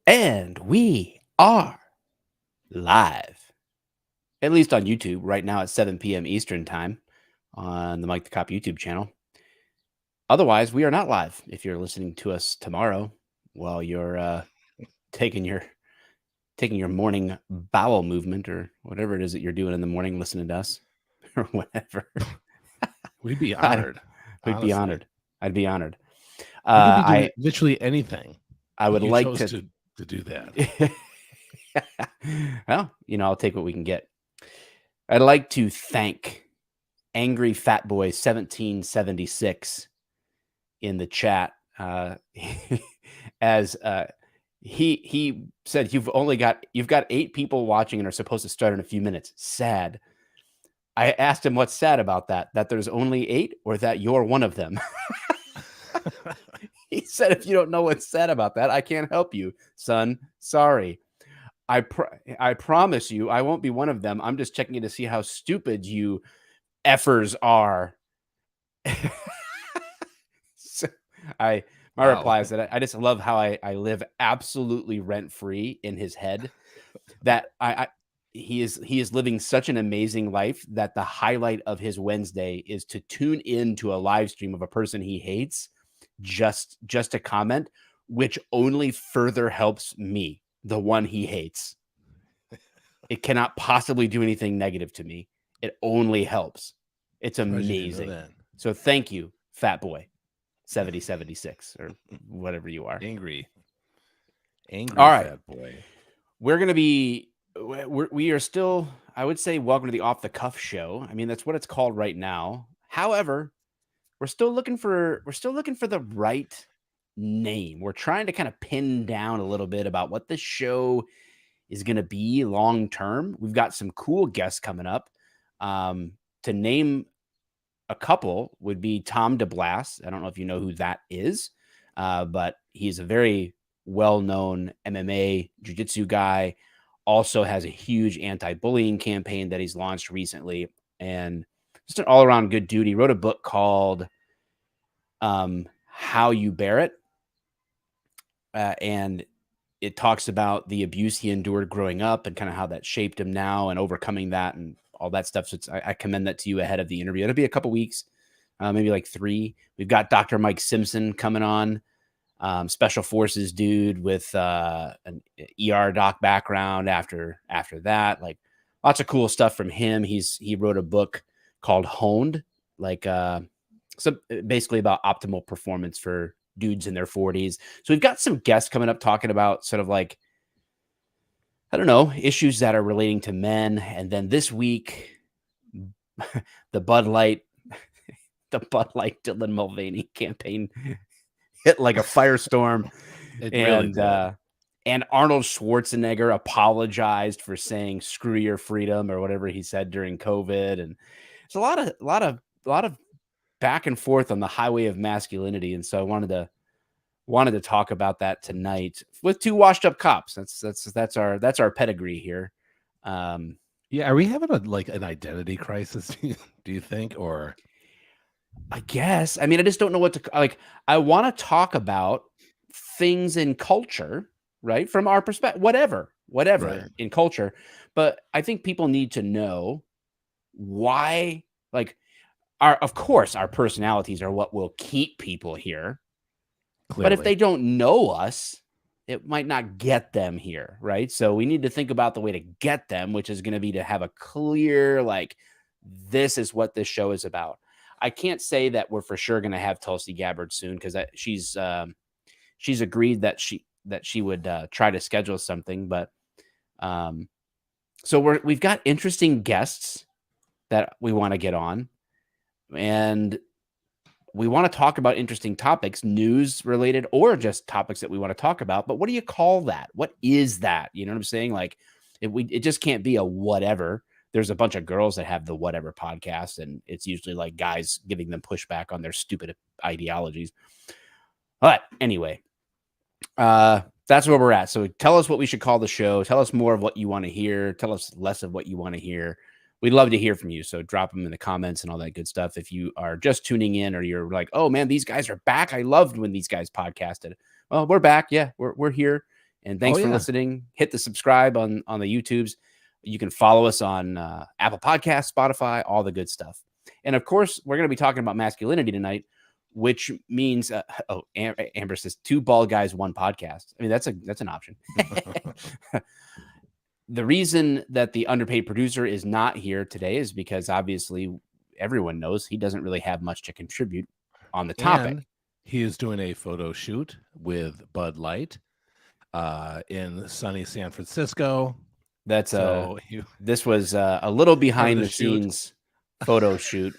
And we are live, at least on YouTube, right now at 7 p.m. Eastern Time on the Mike the Cop YouTube channel. Otherwise, we are not live if you're listening to us tomorrow while you're taking your taking your morning bowel movement or whatever it is that you're doing in the morning listening to us or whatever. We'd be I honored, would be honestly. honored. I'd be honored. We could be doing I literally anything, I but would you like chose to. to do that. Well, I'll take what we can get. I'd like to thank Angry Fat Boy 1776 in the chat. As he said, you've got 8 people watching and are supposed to start in a few minutes. Sad. I asked him what's sad about that. That there's only 8, or that you're one of them. He said, if you don't know what's sad about that, I can't help you, son. Sorry. I promise you, I won't be one of them. I'm just checking in to see how stupid you effers are. So my Wow. reply is that I just love how I live absolutely rent free in his head. That he is living such an amazing life that the highlight of his Wednesday is to tune in to a live stream of a person he hates, just to comment, which only further helps me, the one he hates. It cannot possibly do anything negative to me. It only helps. It's Surprised you didn't know amazing. that. So thank you, Fat Boy 7076 or whatever you are. Angry All right. fat boy. We're going to be, we are still, I would say, welcome to the Off the Cuff show. I mean, that's what it's called right now. However, we're still looking for the right name. We're trying to kind of pin down a little bit about what this show is going to be long term. We've got some cool guests coming up. To name a couple would be Tom DeBlas. I don't know if you know who that is, but he's a very well-known MMA jiu-jitsu guy. Also has a huge anti-bullying campaign that he's launched recently, and just an all-around good dude. He wrote a book called How You Bear It, and it talks about the abuse he endured growing up and kind of how that shaped him now and overcoming that and all that stuff. So I commend that to you ahead of the interview. It'll be a couple weeks, maybe like 3. We've got Dr. Mike Simpson coming on, special forces dude with an ER doc background after that. Like lots of cool stuff from him. He wrote a book called Honed, like so basically about optimal performance for dudes in their 40s. So we've got some guests coming up talking about sort of like, I don't know, issues that are relating to men. And then this week, the Bud Light Dylan Mulvaney campaign hit like a firestorm. It really and did. And Arnold Schwarzenegger apologized for saying "screw your freedom" or whatever he said during COVID, and it's a lot of back and forth on the highway of masculinity. And so I wanted to talk about that tonight with 2 washed up cops. That's our pedigree here. Yeah, are we having an identity crisis? Do you think, or I guess. I mean, I just don't know what to like. I want to talk about things in culture, right? From our perspective, whatever right? in culture. But I think people need to know why, like, of course, our personalities are what will keep people here. But if Clearly, they don't know us, it might not get them here, right? So we need to think about the way to get them, which is going to be to have a clear, like, this is what this show is about. I can't say that we're for sure going to have Tulsi Gabbard soon because she's agreed that she would try to schedule something, but so we've got interesting guests that we want to get on, and we want to talk about interesting topics, news related, or just topics that we want to talk about. But what do you call that? What is that? You know what I'm saying? Like, it just can't be a whatever. There's a bunch of girls that have the whatever podcast, and it's usually like guys giving them pushback on their stupid ideologies. But anyway, that's where we're at. So tell us what we should call the show. Tell us more of what you want to hear. Tell us less of what you want to hear. We'd love to hear from you. So drop them in the comments and all that good stuff. If you are just tuning in or you're like, oh man, these guys are back. I loved when these guys podcasted. Well, we're back. Yeah, we're here. And thanks for listening. Hit the subscribe on the YouTubes. You can follow us on Apple Podcasts, Spotify, all the good stuff. And of course, we're going to be talking about masculinity tonight, which means Amber says 2 bald guys, 1 podcast. I mean, that's an option. The reason that the underpaid producer is not here today is because obviously everyone knows he doesn't really have much to contribute on the topic. And he is doing a photo shoot with Bud Light in sunny San Francisco. That's this was a little behind the scenes photo shoot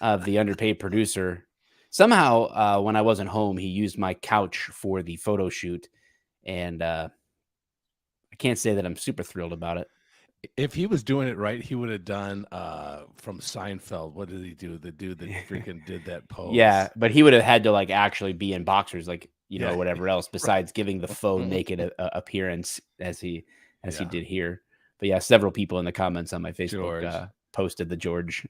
of the underpaid producer. Somehow, when I wasn't home, he used my couch for the photo shoot, and I can't say that I'm super thrilled about it. If he was doing it right, he would have done from Seinfeld. What did he do? The dude that freaking did that pose. Yeah, but he would have had to like actually be in boxers, like know, whatever else, besides giving the faux naked appearance as he did here. But yeah, several people in the comments on my Facebook posted the George.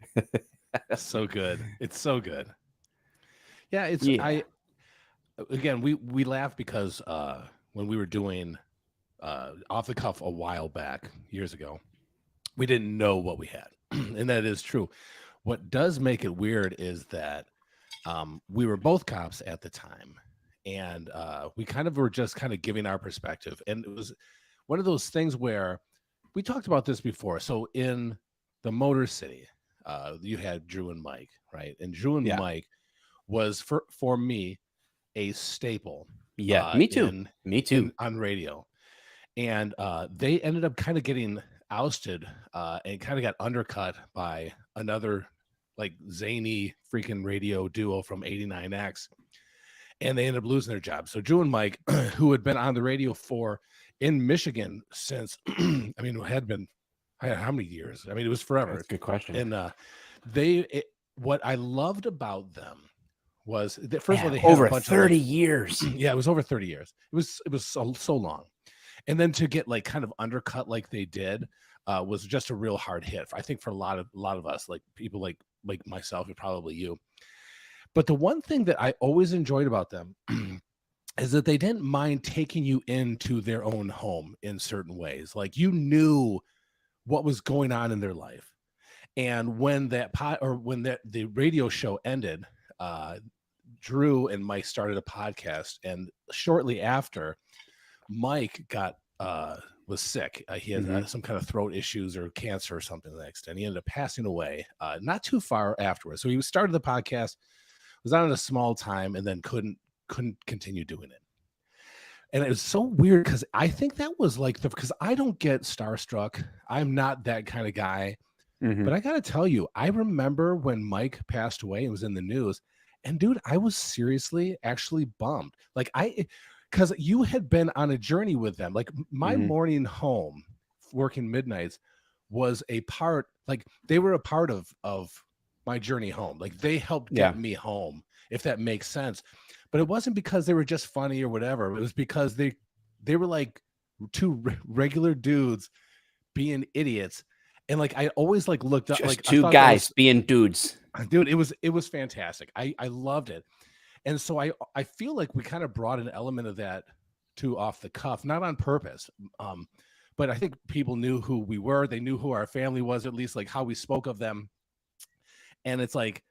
So good. It's so good. Yeah, it's we laugh because when we were doing off the cuff a while back, years ago, we didn't know what we had. And that is true. What does make it weird is that we were both cops at the time, and we kind of were just kind of giving our perspective. And it was one of those things where we talked about this before. So in the Motor City, you had Drew and Mike, right? And Drew and Mike was for me a staple. Yeah, me too. Me too. On radio. And they ended up kind of getting ousted and kind of got undercut by another like zany freaking radio duo from 89X. And they ended up losing their job. So Drew and Mike, who had been on the radio in Michigan since, I mean, how many years? I mean, it was forever. That's a good question. And what I loved about them was that first of all, they had over a bunch 30 of, years. Yeah, it was over 30 years. It was so long. And then to get like kind of undercut like they did was just a real hard hit. I think for a lot of us, like people like myself and probably you. But the one thing that I always enjoyed about them is that they didn't mind taking you into their own home in certain ways. Like you knew what was going on in their life. And when the radio show ended, Drew and Mike started a podcast, and shortly after, Mike was sick. He had some kind of throat issues or cancer or something to that extent. He ended up passing away not too far afterwards. So he started the podcast, was on a small time, and then couldn't continue doing it. And it was so weird because I think that was like because I don't get starstruck. I'm not that kind of guy. Mm-hmm. But I got to tell you, I remember when Mike passed away and was in the news, and dude, I was seriously actually bummed. Like because you had been on a journey with them. Like my morning home, working midnights, was a part. Like they were a part of my journey home. Like they helped get me home, if that makes sense. But it wasn't because they were just funny or whatever. It was because they were like two regular dudes being idiots. And like I always like looked up just like two guys being dudes. Dude, it was fantastic. I loved it. And so I feel like we kind of brought an element of that to Off the Cuff, not on purpose. But I think people knew who we were. They knew who our family was, at least like how we spoke of them. And it's like,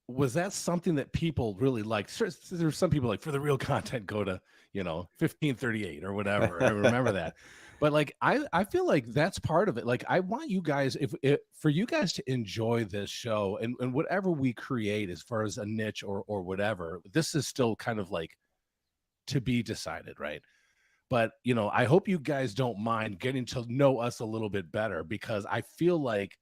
was that something that people really liked? Sure, there's some people like, for the real content, go to 1538 or whatever. I remember that. But like I feel like that's part of it. Like I want you guys, if for you guys to enjoy this show and whatever we create as far as a niche or whatever, this is still kind of like to be decided, right? But I hope you guys don't mind getting to know us a little bit better, because I feel like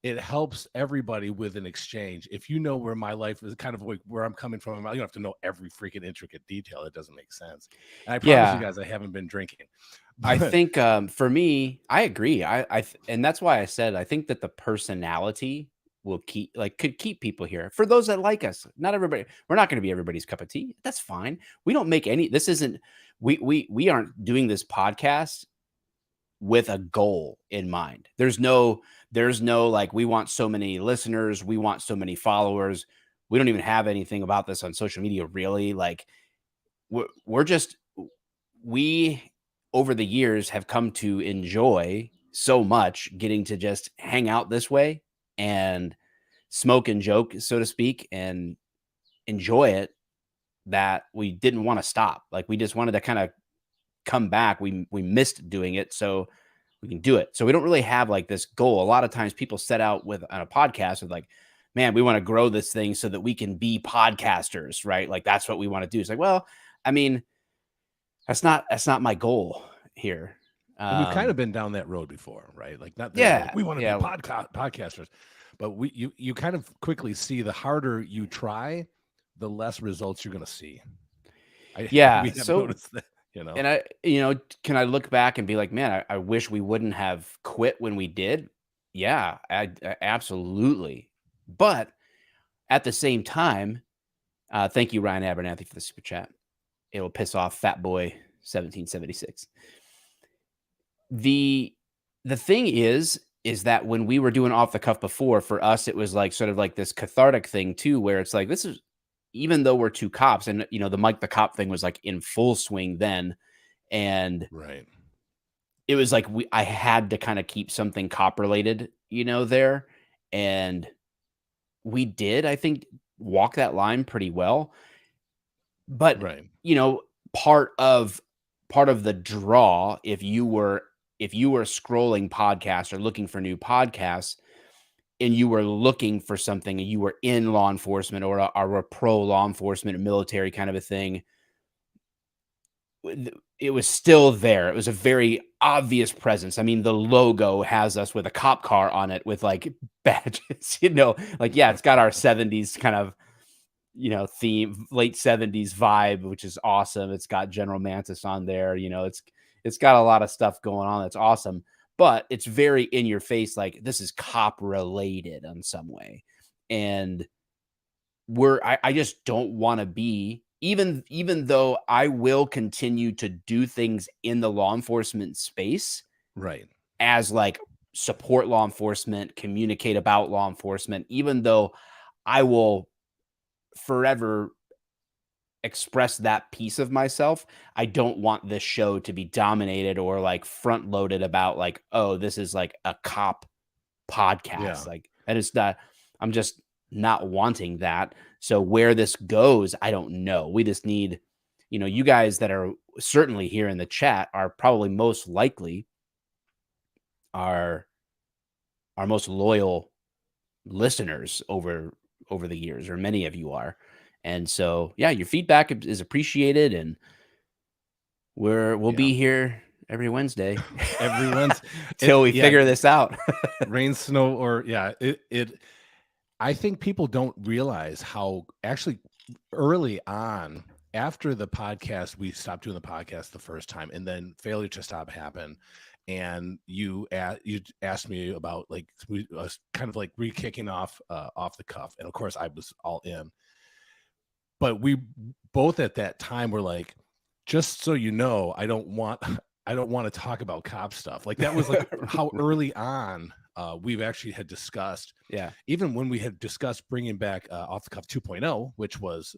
it helps everybody with an exchange. If you know where my life is, kind of like where I'm coming from, you don't have to know every freaking intricate detail. It doesn't make sense. And I promise you guys, I haven't been drinking. I think for me, I agree. And that's why I said I think that the personality could keep people here. For those that like us, not everybody. We're not going to be everybody's cup of tea. That's fine. We don't make any. This isn't. We aren't doing this podcast with a goal in mind. There's no like, we want so many listeners, we want so many followers. We don't even have anything about this on social media, really. Like we over the years have come to enjoy so much getting to just hang out this way and smoke and joke, so to speak, and enjoy it, that we didn't want to stop. Like, we just wanted to kind of come back. We missed doing it, so we can do it. So we don't really have like this goal. A lot of times people set out with on a podcast with like, man, we want to grow this thing so that we can be podcasters, right? Like, that's what we want to do. It's like, well, I mean, that's not my goal here. And we've kind of been down that road before, right? Like, not that Yeah, like we want to yeah. be podcasters, but you kind of quickly see the harder you try, the less results you're going to see. Yeah. We have So, noticed that, you know. and can I look back and be like, man, I wish we wouldn't have quit when we did. Yeah, I absolutely. But at the same time, thank you, Ryan Abernathy, for the super chat. It'll piss off Fat Boy 1776. The thing is that when we were doing off the cuff before, for us, it was like sort of like this cathartic thing too, where it's like, this is, even though we're two cops, and the Mike the Cop thing was like in full swing then, and right, it was like I had to kind of keep something cop related, there, and we did, I think, walk that line pretty well. But right, part of the draw, if you were scrolling podcasts or looking for new podcasts, and you were looking for something, and you were in law enforcement or a pro law enforcement or military kind of a thing, it was still there. It was a very obvious presence. I mean, the logo has us with a cop car on it with like badges, like, yeah, it's got our 70s kind of, theme, late 70s vibe, which is awesome. It's got General Mantis on there. It's got a lot of stuff going on. That's awesome. But it's very in your face. Like, this is cop related in some way. And I just don't want to be, even though I will continue to do things in the law enforcement space, right, as like support law enforcement, communicate about law enforcement, even though I will forever express that piece of myself, I don't want this show to be dominated or like front loaded about like, oh, this is like a cop podcast. yeah, Like, that is not, I'm just not wanting that. So where this goes, I don't know. We just need, you guys that are certainly here in the chat are probably most likely our most loyal listeners over the years, or many of you are. And so, yeah, your feedback is appreciated, and we'll be here every Wednesday, every Wednesday till we figure this out. Rain, snow, or I think people don't realize how actually early on, after the podcast, we stopped doing the podcast the first time, and then Failure to Stop happened. And you asked me about like, we was kind of like re-kicking off the cuff, and of course I was all in. But we both at that time were like, just so you know, I don't want to talk about cop stuff. Like, that was like how early on we've actually had discussed. Yeah. Even when we had discussed bringing back Off the Cuff 2.0, which was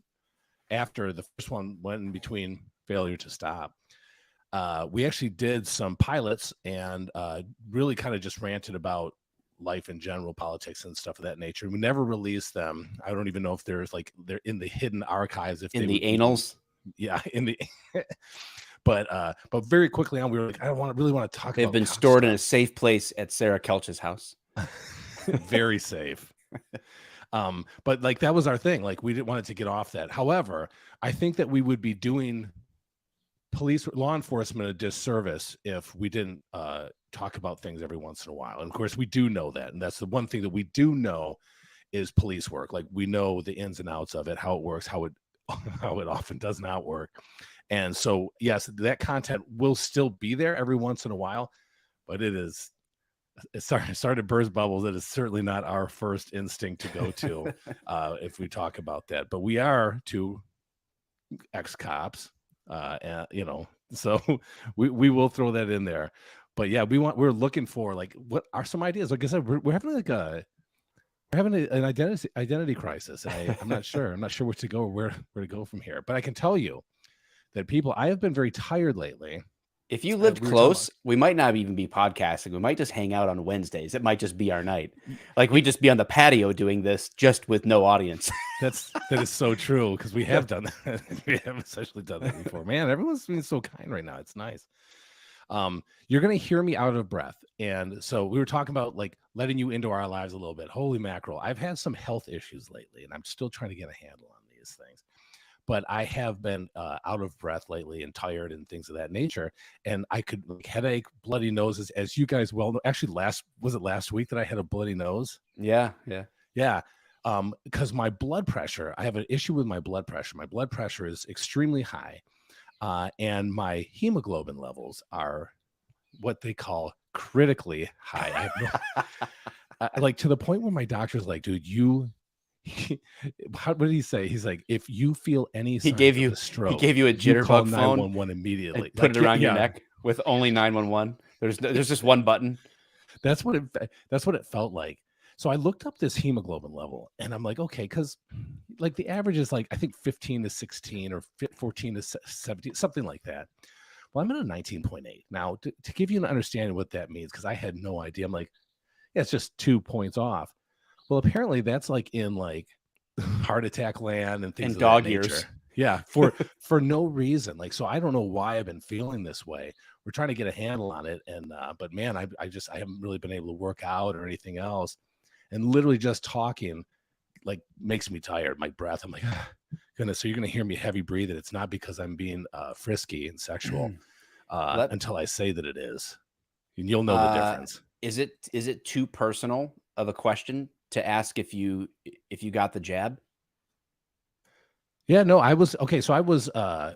after the first one went in between Failure to Stop. We actually did some pilots and really kind of just ranted about life in general, politics and stuff of that nature. We never released them. I don't even know if they're in the hidden archives. If in the annals. Yeah, in the but very quickly on, we were like, I don't really want to talk. They've been stored in a safe place at Sarah Kelch's house. Very safe. But like, that was our thing. Like, we didn't want it to get off that. However, I think that we would be doing law enforcement a disservice if we didn't talk about things every once in a while. And of course, we do know that, and that's the one thing that we do know is police work. Like, we know the ins and outs of it, how it works, how it often does not work. And so, yes, that content will still be there every once in a while, but it's sorry to burst bubbles. It is certainly not our first instinct to go to if we talk about that. But we are two ex-cops, so we will throw that in there. But yeah, we're looking for, like, what are some ideas? Like I said, we're having like an identity crisis. And I'm not sure where to go, or where to go from here. But I can tell you that I have been very tired lately, If you lived We were talking about close, we might not even be podcasting. We might just hang out on Wednesdays. It might just be our night. Like we'd just be on the patio doing this just with no audience. that is so true because we have done that. We have essentially done that before. Man, everyone's being so kind right now. It's nice. You're gonna hear me out of breath, and so we were talking about like letting you into our lives a little bit. Holy mackerel! I've had some health issues lately, and I'm still trying to get a handle on these things. But I have been out of breath lately and tired and things of that nature. And I could like headache, bloody noses, as you guys well know. Actually, last week that I had a bloody nose? Yeah. Yeah. Because my blood pressure, I have an issue with my blood pressure. My blood pressure is extremely high. And my hemoglobin levels are what they call critically high. I have no, like to the point where my doctor's like, dude, what did he say? He's like, if you feel any signs of a stroke, he gave you a you call jitterbug phone 911 immediately. and put it around your neck with only 911. There's just one button. That's what it felt like. So I looked up this hemoglobin level and I'm like, okay, because like the average is like I think 15 to 16 or 14 to 17, something like that. Well, I'm at a 19.8. Now, to give you an understanding of what that means, because I had no idea. I'm like, yeah, it's just 2 points off. Well, apparently that's like in like heart attack land and things and of dog that nature. years. Yeah, for no reason. Like, so I don't know why I've been feeling this way. We're trying to get a handle on it, and but man, I haven't really been able to work out or anything else, and literally just talking like makes me tired. My breath, I'm like, goodness. So you're gonna hear me heavy breathing. It's not because I'm being frisky and sexual until I say that it is, and you'll know the difference. Is it too personal of a question to ask if you got the jab? Yeah, no, I was okay. So I was, I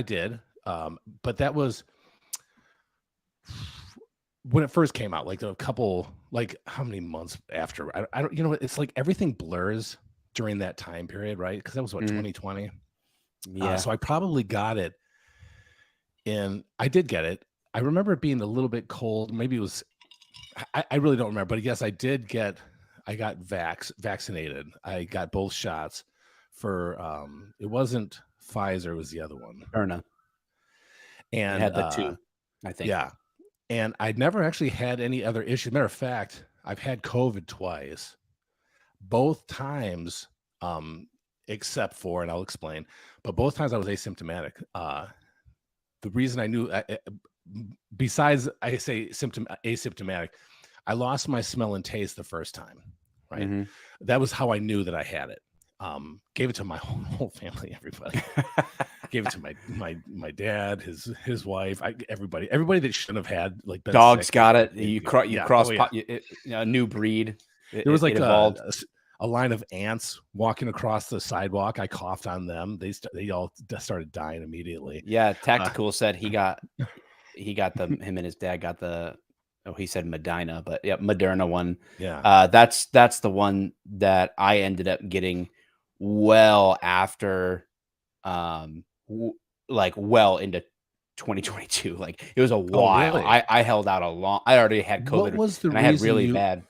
did. But that was when it first came out, like a couple, like how many months after? I don't, it's like everything blurs during that time period, right? Because that was what 2020. Yeah. So I probably got it, and I did get it. I remember it being a little bit cold. Maybe it was. I really don't remember, but yes, I got vaccinated. I got both shots. For it wasn't Pfizer, it was the other one. Erna. And it had the two, I think. Yeah. And I'd never actually had any other issue. Matter of fact, I've had COVID twice. Both times, except for, and I'll explain, but both times I was asymptomatic. The reason I knew, besides I say asymptomatic, I lost my smell and taste the first time, right? Mm-hmm. That was how I knew that I had it. Gave it to my whole family, everybody. Gave it to my dad, his wife, everybody that shouldn't have had like been dogs sick. got it. You cross a new breed. There was like a line of ants walking across the sidewalk. I coughed on them. They all started dying immediately. Yeah, Tactical said him and his dad got the. Oh, he said Medina, but yeah, Moderna one. Yeah. That's the one that I ended up getting well after, like well into 2022. Like it was a while. Really? I held out a long. I already had COVID. What was the reason I had really bad?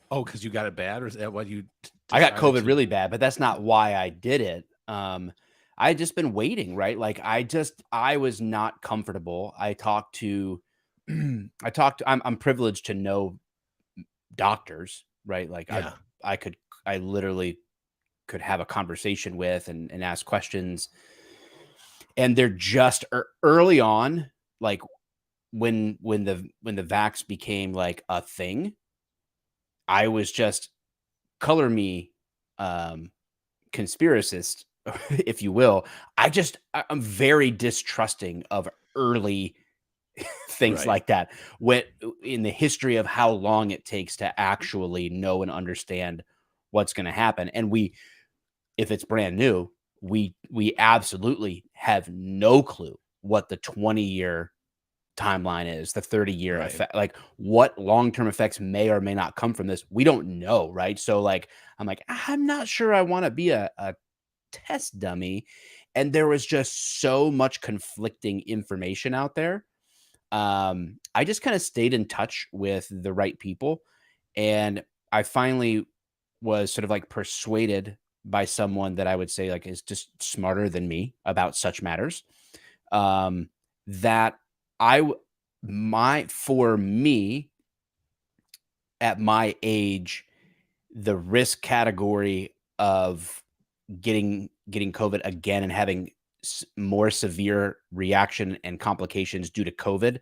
Oh, because you got it bad, or is that what you? I got COVID really bad, but that's not why I did it. I had just been waiting, right? Like I was not comfortable. I'm privileged to know doctors, right? Like Yeah. I literally could have a conversation with and ask questions. And they're just early on, like when the vax became like a thing, I was just color me conspiracist, if you will. I'm very distrusting of early things like that. When in the history of how long it takes to actually know and understand what's going to happen, and if it's brand new, we absolutely have no clue what the 20-year timeline is, the 30-year effect, like what long-term effects may or may not come from this. We don't know, right? So like I'm not sure I want to be a test dummy, and there was just so much conflicting information out there. I just kind of stayed in touch with the right people, and I finally was sort of like persuaded by someone that I would say like is just smarter than me about such matters. That For me, at my age, the risk category of getting COVID again and having more severe reaction and complications due to COVID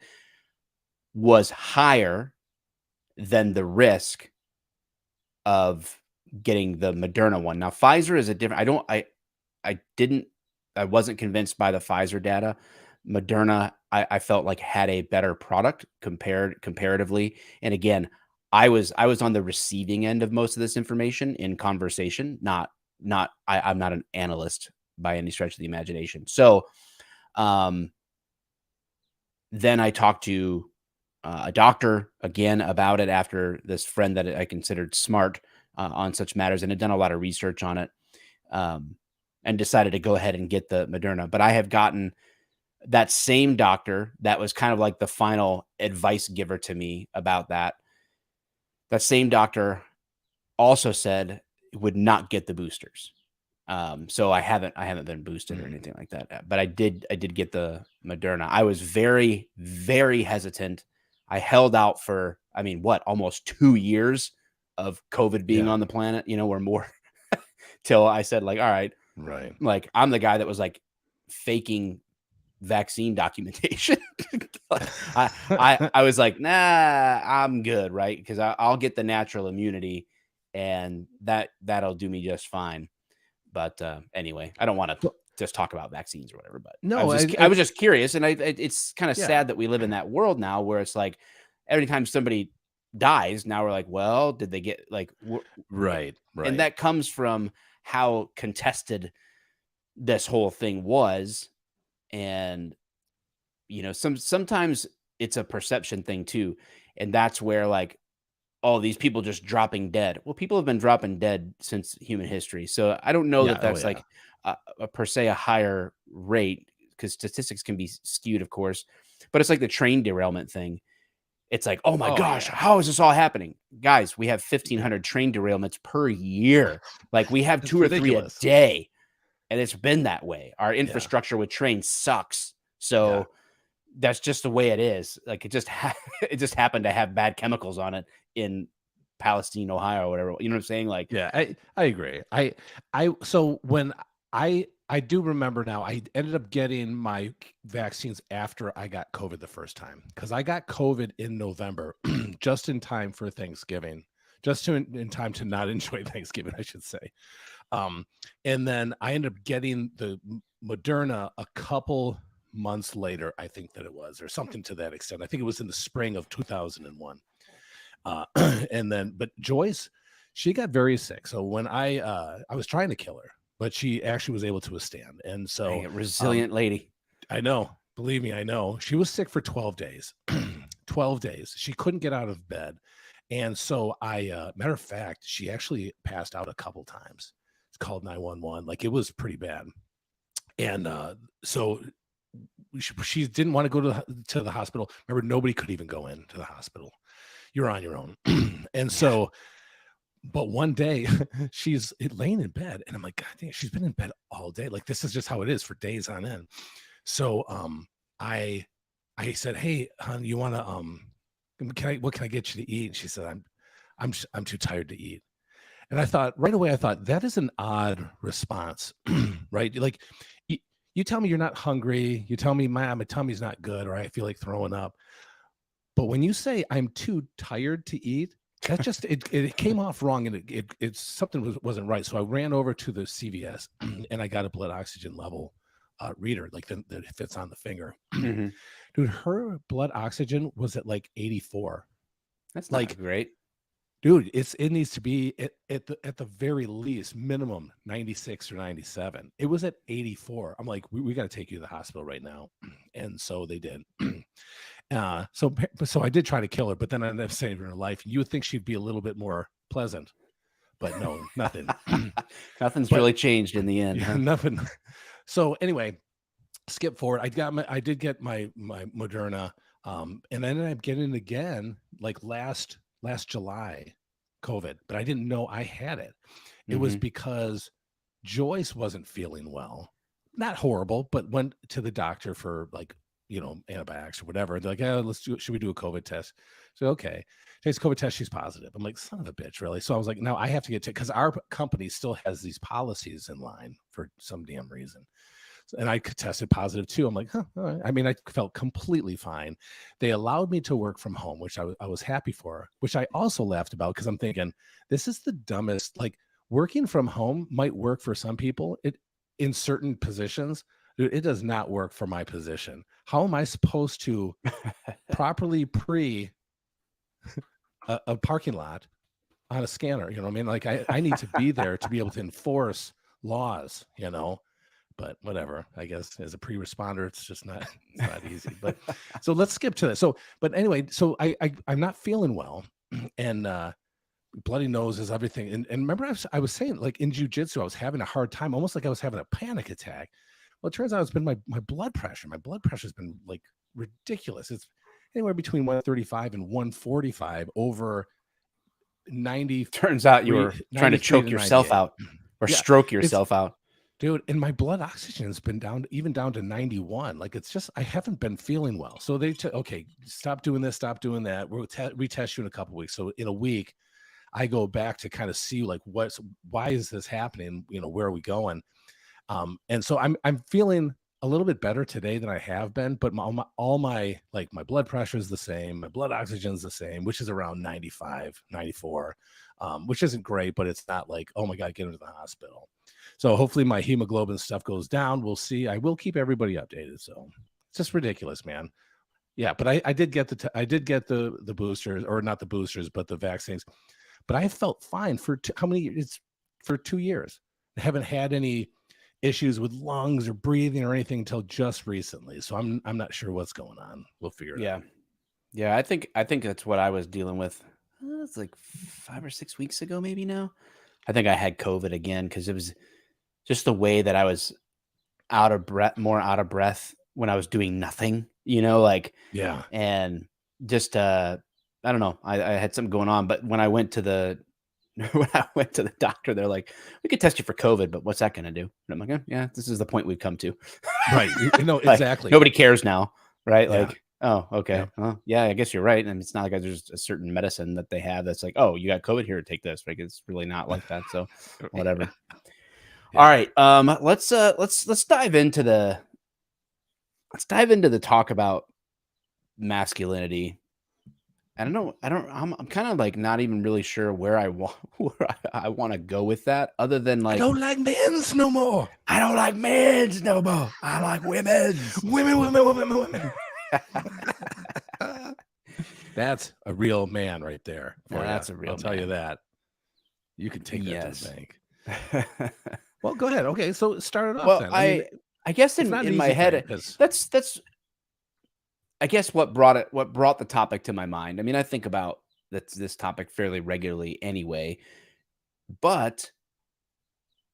was higher than the risk of getting the Moderna one. Now, Pfizer is a different. I wasn't convinced by the Pfizer data. Moderna, I felt like had a better product comparatively. And again, I was on the receiving end of most of this information in conversation, I'm not an analyst by any stretch of the imagination. So um, then I talked to a doctor again about it after this friend that I considered smart on such matters and had done a lot of research on it, um, and decided to go ahead and get the Moderna. But I have gotten that same doctor that was kind of like the final advice giver to me about that. That same doctor also said would not get the boosters. So I haven't been boosted or anything like that. But I did get the Moderna. I was very, very hesitant. I held out for, almost 2 years of COVID being on the planet, or more, till I said, like, all right, Right. like I'm the guy that was like faking vaccine documentation. I was like, nah, I'm good, right? Because I'll get the natural immunity, and that'll do me just fine. But anyway, I don't want to just talk about vaccines or whatever. But No, I was just curious, and it's kind of Yeah. sad that we live in that world now, where it's like every time somebody dies, now we're like, well, did they get like right. And that comes from how contested this whole thing was, and sometimes it's a perception thing too, and that's where like, oh, these people just dropping dead. Well, people have been dropping dead since human history. So I don't know that that's like per se a higher rate, because statistics can be skewed, of course. But it's like the train derailment thing. It's like, oh my gosh, how is this all happening? Guys, we have 1,500 train derailments per year. Like we have 2 or 3 a day. And it's been that way. Our infrastructure with trains sucks. So that's just the way it is. Like it just happened to have bad chemicals on it in Palestine, Ohio, or whatever. You know what I'm saying? Like, I agree. So when I do remember now, I ended up getting my vaccines after I got COVID the first time, because I got COVID in November, just in time for Thanksgiving, in time to not enjoy Thanksgiving, I should say. And then I ended up getting the Moderna a couple months later, I think that it was, or something to that extent. I think it was in the spring of 2001. And then, but Joyce, she got very sick. So when I was trying to kill her, but she actually was able to withstand. And so resilient lady. I know, believe me, I know. She was sick for 12 days. 12 days. She couldn't get out of bed. And so matter of fact, she actually passed out a couple times. It's called 911. Like it was pretty bad. And so she didn't want to go to the hospital. Remember, nobody could even go into the hospital. You're on your own. And so, but one day she's laying in bed, and I'm like, God damn, she's been in bed all day. Like this is just how it is for days on end. So I said, hey, hon, you want to what can I get you to eat? And she said, I'm too tired to eat. And I thought right away, that is an odd response, right? Like you tell me you're not hungry, you tell me my tummy's not good, or I feel like throwing up. But when you say I'm too tired to eat, that just it came off wrong, and it's something wasn't right. So I ran over to the CVS and I got a blood oxygen level reader, like that fits on the finger. Mm-hmm. Dude, her blood oxygen was at like 84. That's like great. Dude, it needs to be at the very least minimum 96 or 97. It was at 84. I'm like, we got to take you to the hospital right now. And so they did. So I did try to kill her, but then I ended up saving her life. You would think she'd be a little bit more pleasant, but no, nothing. Nothing's really changed in the end. Yeah, nothing. So anyway, skip forward. I did get my Moderna, and I ended up getting it again like last July, COVID, but I didn't know I had it. It was because Joyce wasn't feeling well. Not horrible, but went to the doctor for like antibiotics or whatever. They're like, oh, should we do a COVID test? So, okay. Takes a COVID test. She's positive. I'm like, son of a bitch, really? So I was like, no, I have to because our company still has these policies in line for some damn reason. And I tested positive too. I'm like, huh. All right. I mean, I felt completely fine. They allowed me to work from home, which I was happy for, which I also laughed about because I'm thinking, this is the dumbest. Like, working from home might work for some people. In certain positions, dude, it does not work for my position. How am I supposed to properly pre a parking lot on a scanner? You know what I mean? Like, I need to be there to be able to enforce laws, but whatever. I guess as a pre-responder, it's not easy. But so let's skip to that. So, but anyway, so I'm not feeling well, and bloody nose is everything. And remember, I was saying, like, in jujitsu, I was having a hard time, almost like I was having a panic attack. Well, it turns out it's been my blood pressure. My blood pressure has been like ridiculous. It's anywhere between 135 and 145 over 90. Turns out you were trying to choke yourself out or stroke yourself out. Dude, and my blood oxygen's been down to 91. Like, it's just, I haven't been feeling well. So they okay, stop doing this, stop doing that. We'll retest you in a couple of weeks. So in a week, I go back to kind of see, like, why is this happening? Where are we going? And so I'm feeling a little bit better today than I have been, but all my my blood pressure is the same. My blood oxygen is the same, which is around 95, 94, which isn't great, but it's not like, oh my God, get into the hospital. So hopefully my hemoglobin stuff goes down. We'll see. I will keep everybody updated. So it's just ridiculous, man. Yeah, but I did get the boosters, or not the boosters, but the vaccines. But I felt fine for how many years? It's for 2 years. I haven't had any issues with lungs or breathing or anything until just recently. So I'm not sure what's going on. We'll figure it out. Yeah. I think that's what I was dealing with. It's like 5 or 6 weeks ago, maybe now. I think I had COVID again because it was just the way that I was more out of breath when I was doing nothing, Yeah. And just, I don't know. I had something going on, but when I went to the doctor, they're like, we could test you for COVID, but what's that going to do? And I'm like, yeah, this is the point we've come to. Right. Like, exactly. Nobody cares now. Right. Yeah. Like, oh, okay. Yeah. Well, yeah, I guess you're right. And it's not like there's a certain medicine that they have that's like, oh, you got COVID here, take this. Like, it's really not like that. So whatever. Yeah. All right. Let's dive into the talk about masculinity. I'm kind of like not even really sure where I want to go with that, other than like, I don't like men's no more. I don't like men's no more. I like women's. Women. That's a real man right there. Yeah, that's a real I'll tell man. you that. You can take that to the bank. Well, go ahead. Okay, so start it off then. I guess in my head, that's I guess what brought the topic to my mind. I mean, I think about this topic fairly regularly anyway, but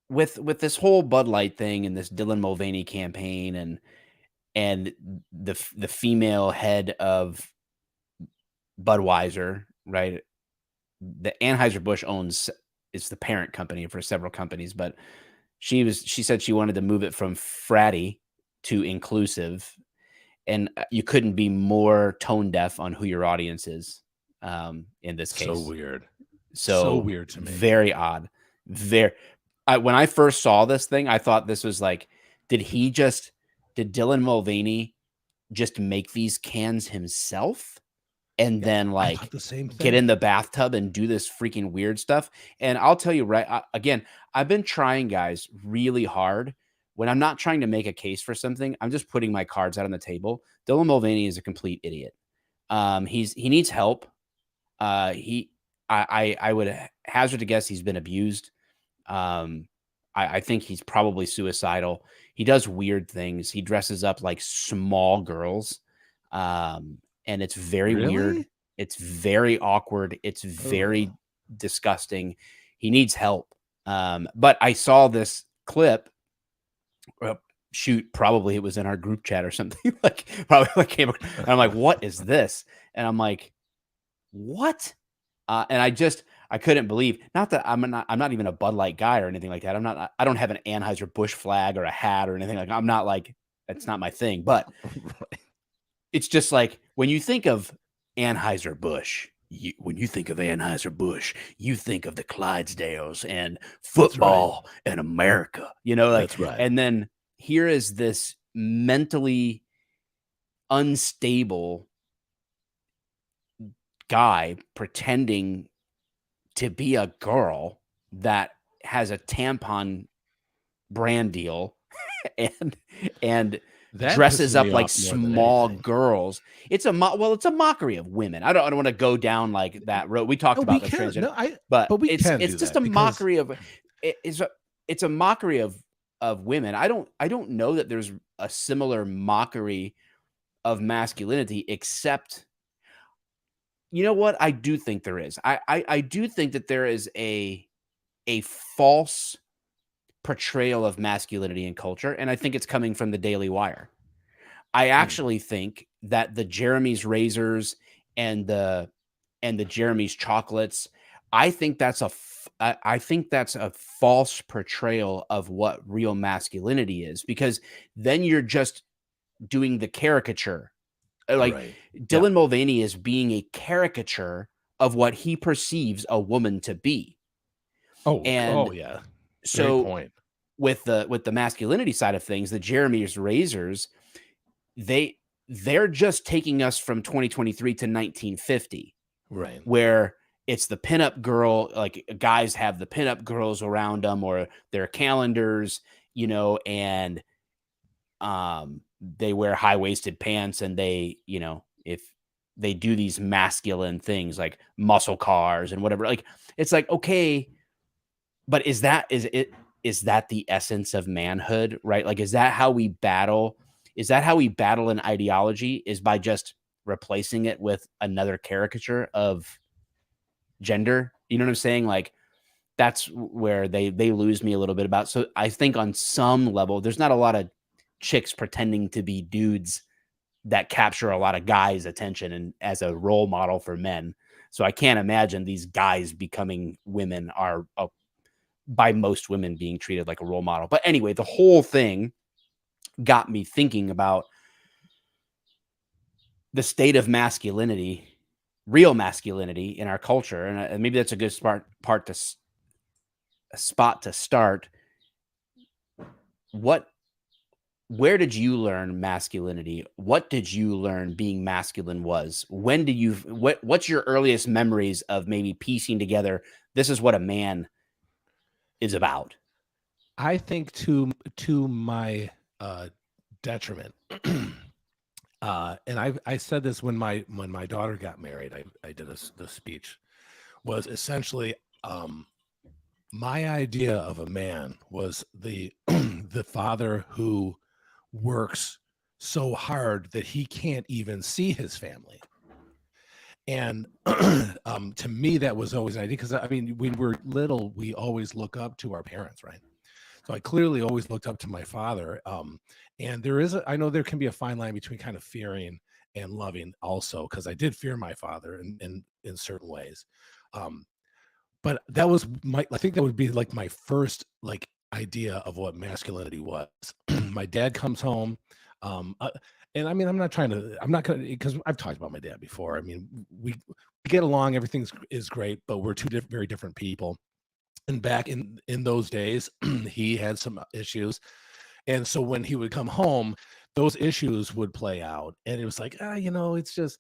with this whole Bud Light thing and this Dylan Mulvaney campaign and the female head of Budweiser, right? The Anheuser-Busch is the parent company for several companies, but she said she wanted to move it from fratty to inclusive. And you couldn't be more tone deaf on who your audience is in this case. So weird. So weird to me. Very odd. When I first saw this thing, I thought this was like, did Dylan Mulvaney just make these cans himself? And then like the same thing. Get in the bathtub and do this freaking weird stuff. And I'll tell you again, I've been trying, guys, really hard. When I'm not trying to make a case for something, I'm just putting my cards out on the table. Dylan Mulvaney is a complete idiot. He needs help. I would hazard to guess he's been abused. I think he's probably suicidal. He does weird things. He dresses up like small girls. And it's very weird. It's very awkward. It's very disgusting. He needs help. But I saw this clip. Probably it was in our group chat or something. Came and I'm like, what is this? And I'm like, what? And I couldn't believe, not that I'm not even a Bud Light guy or anything like that. I don't have an Anheuser-Busch flag or a hat or anything like that. I'm not like, that's not my thing, but it's just like when you think of Anheuser-Busch, when you think of Anheuser-Busch, you think of the Clydesdales and That's right. football and America, like, That's right. and then here is this mentally unstable guy pretending to be a girl that has a tampon brand deal and and That dresses pisses me up like off more than small anything. girls. It's it's a mockery of women. I don't want to go down like that road. We talked No, we about the can. transgender, No, I. but But we it's can it's do just a that because mockery of it's a mockery of women. I don't know that there's a similar mockery of masculinity, except you know what? I do think there is. I do think that there is a false portrayal of masculinity in culture, and I think it's coming from the Daily Wire. I mm, actually think that the Jeremy's razors and the Jeremy's chocolates, I think that's a false portrayal of what real masculinity is, because then you're just doing the caricature. Like right. Yeah. Dylan Mulvaney is being a caricature of what he perceives a woman to be. Oh, And oh yeah. Great so point. with the masculinity side of things, the Jeremy's razors, they they're just taking us from 2023 to 1950, Right. where it's the pinup girl, like guys have the pinup girls around them or their calendars, and they wear high-waisted pants and if they do these masculine things like muscle cars and whatever, like it's like, okay, but is that the essence of manhood, right? Like, is that how we battle? Is that how we battle an ideology? Is by just replacing it with another caricature of gender? You know what I'm saying? Like, that's where they lose me a little bit about. So I think on some level, there's not a lot of chicks pretending to be dudes that capture a lot of guys' attention and as a role model for men. So I can't imagine these guys becoming women are by most women being treated like a role model. But anyway, the whole thing got me thinking about the state of masculinity, real masculinity in our culture, and maybe that's a good spot to start. What Where did you learn masculinity? What did you learn being masculine was? When did you what's your earliest memories of maybe piecing together this is what a man is about? I think to my uh detriment. And I said this when my daughter got married. I did the speech was essentially my idea of a man was the the father who works so hard that he can't even see his family. And to me, that was always an idea because I mean, when we're little, we always look up to our parents, right? So I clearly always looked up to my father. And I know there can be a fine line between kind of fearing and loving also, because I did fear my father in certain ways. Um, but that was I think that would be like my first like idea of what masculinity was. My dad comes home. Um, uh, and I mean, I'm not gonna, because I've talked about my dad before. I mean, we get along, is great, but we're very different people. And back in those days, he had some issues, and so when he would come home, those issues would play out, and it was like, it's just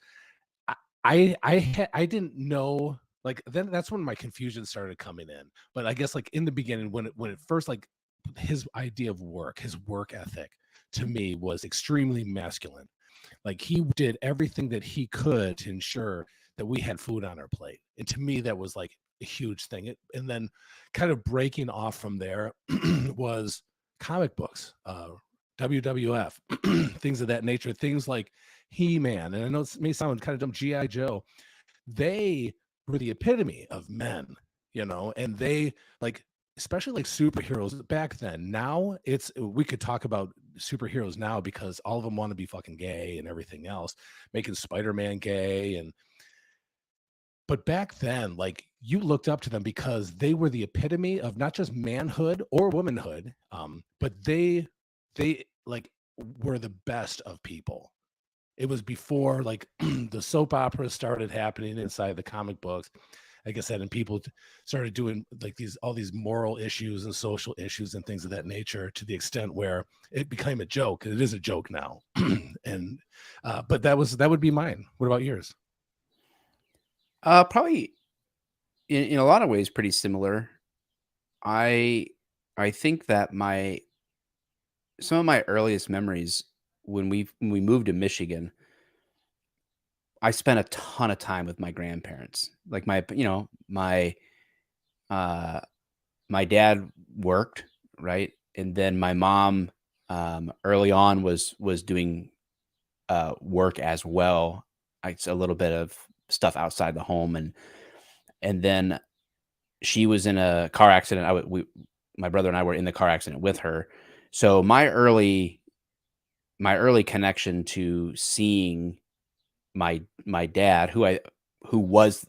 I I didn't know, like, then that's when my confusion started coming in. But I guess, like, in the beginning, when it first, like, his idea of work, his work ethic to me was extremely masculine. Like, he did everything that he could to ensure that we had food on our plate. And to me, that was like a huge thing. And then kind of breaking off from there was comic books, WWF, things of that nature, things like He-Man. And I know it may sound kind of dumb, G.I. Joe. They were the epitome of men, and they like, especially like superheroes back then. Now we could talk about superheroes now because all of them want to be fucking gay and everything else, making Spider-Man gay. But back then, like, you looked up to them because they were the epitome of not just manhood or womanhood, but they like were the best of people. It was before like the soap operas started happening inside the comic books, like I said, and people started doing like all these moral issues and social issues and things of that nature, to the extent where it became a joke. It is a joke now. And but that would be mine. What about yours? Probably in a lot of ways pretty similar. I I think that my some of my earliest memories when we moved to Michigan, I spent a ton of time with my grandparents. Like uh my dad worked, right? And then my mom early on was doing work as well. It's a little bit of stuff outside the home, and then she was in a car accident. My brother and I were in the car accident with her. So my early connection to seeing my dad, who was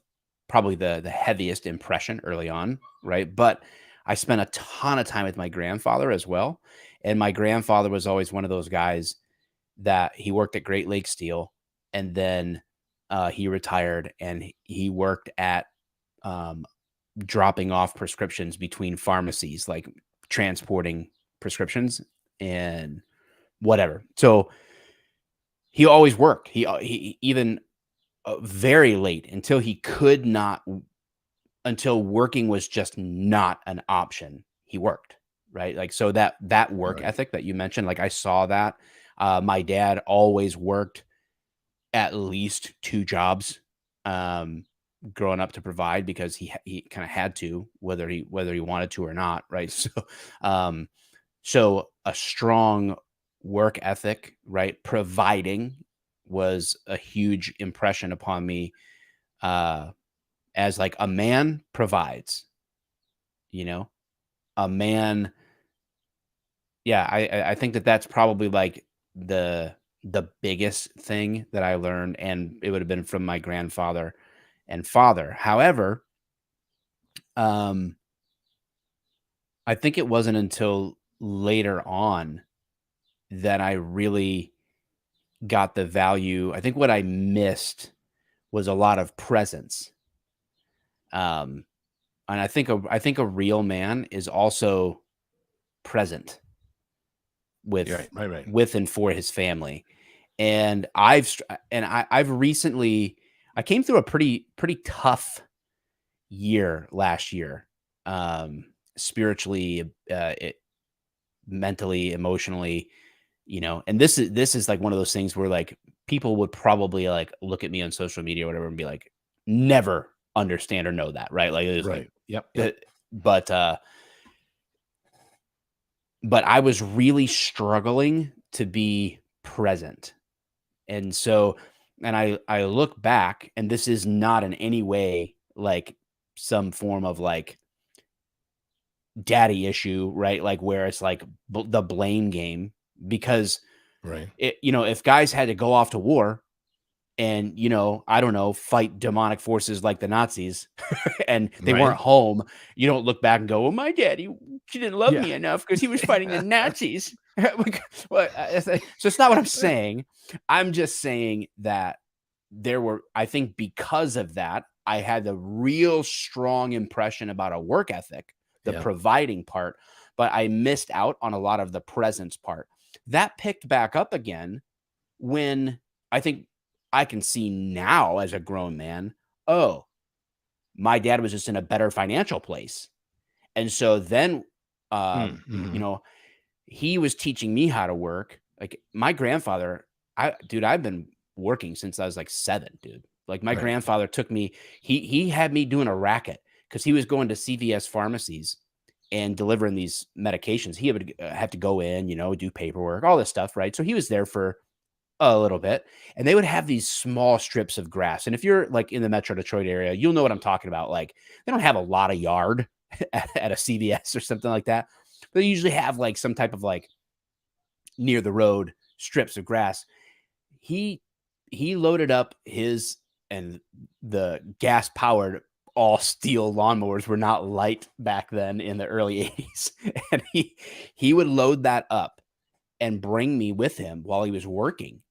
probably the heaviest impression early on, right? But I spent a ton of time with my grandfather as well, and my grandfather was always one of those guys that he worked at Great Lakes Steel, and then he retired, and he worked at um, dropping off prescriptions between pharmacies, like transporting prescriptions and whatever. So he always worked. He even very late until he could not until working was just not an option. He worked, right? Like so that work Right. ethic that you mentioned, like I saw that. My dad always worked at least 2 jobs, um, growing up to provide because he kinda had to, whether he wanted to or not, right? Um, so a strong work ethic, right? Providing was a huge impression upon me, uh, as, like, a man provides, you know? A man Yeah, I think that that's probably, like, the biggest thing that I learned, and it would have been from my grandfather and father. However, um, I think it wasn't until later on that I really got the value. I think what I missed was a lot of presence. Um, and I think a real man is also present Yeah, right, with right, right. with and for his family. And I've recently I came through a pretty tough year last year, um, spiritually, mentally, emotionally, and this is like one of those things where like people would probably like look at me on social media or whatever and be like, never understand or know that, right? Like it was like Right. Yep, yep. the but I was really struggling to be present. And so and I look back, and this is not in any way like some form of like daddy issue, right? Like where it's like the blame game because Right. if guys had to go off to war and I don't know, fight demonic forces like the Nazis and they weren't Right. home, you don't look back and go, "Well, my daddy, she didn't love Yeah. me enough because he was fighting the Nazis." So it's not what I'm saying. I'm just saying that I think because of that, I had a real strong impression about a work ethic, the Yeah. providing part, but I missed out on a lot of the presence part. That picked back up again when I think I can see now as a grown man, oh, my dad was just in a better financial place. And so then, you Mm-hmm. know, he was teaching me how to work. Like my grandfather, I've been working since I was like 7, dude. Like my Right. grandfather took me, he had me doing a racket because he was going to CVS pharmacies and delivering these medications. He would have to go in, do paperwork, all this stuff, right? So he was there for a little bit, and they would have these small strips of grass. And if you're like in the Metro Detroit area, you'll know what I'm talking about. Like they don't have a lot of yard at a CVS or something like that. They usually have like some type of like near the road strips of grass. He he loaded up his and the gas powered all steel lawnmowers were not light back then in the early 80s. And he would load that up and bring me with him while he was working.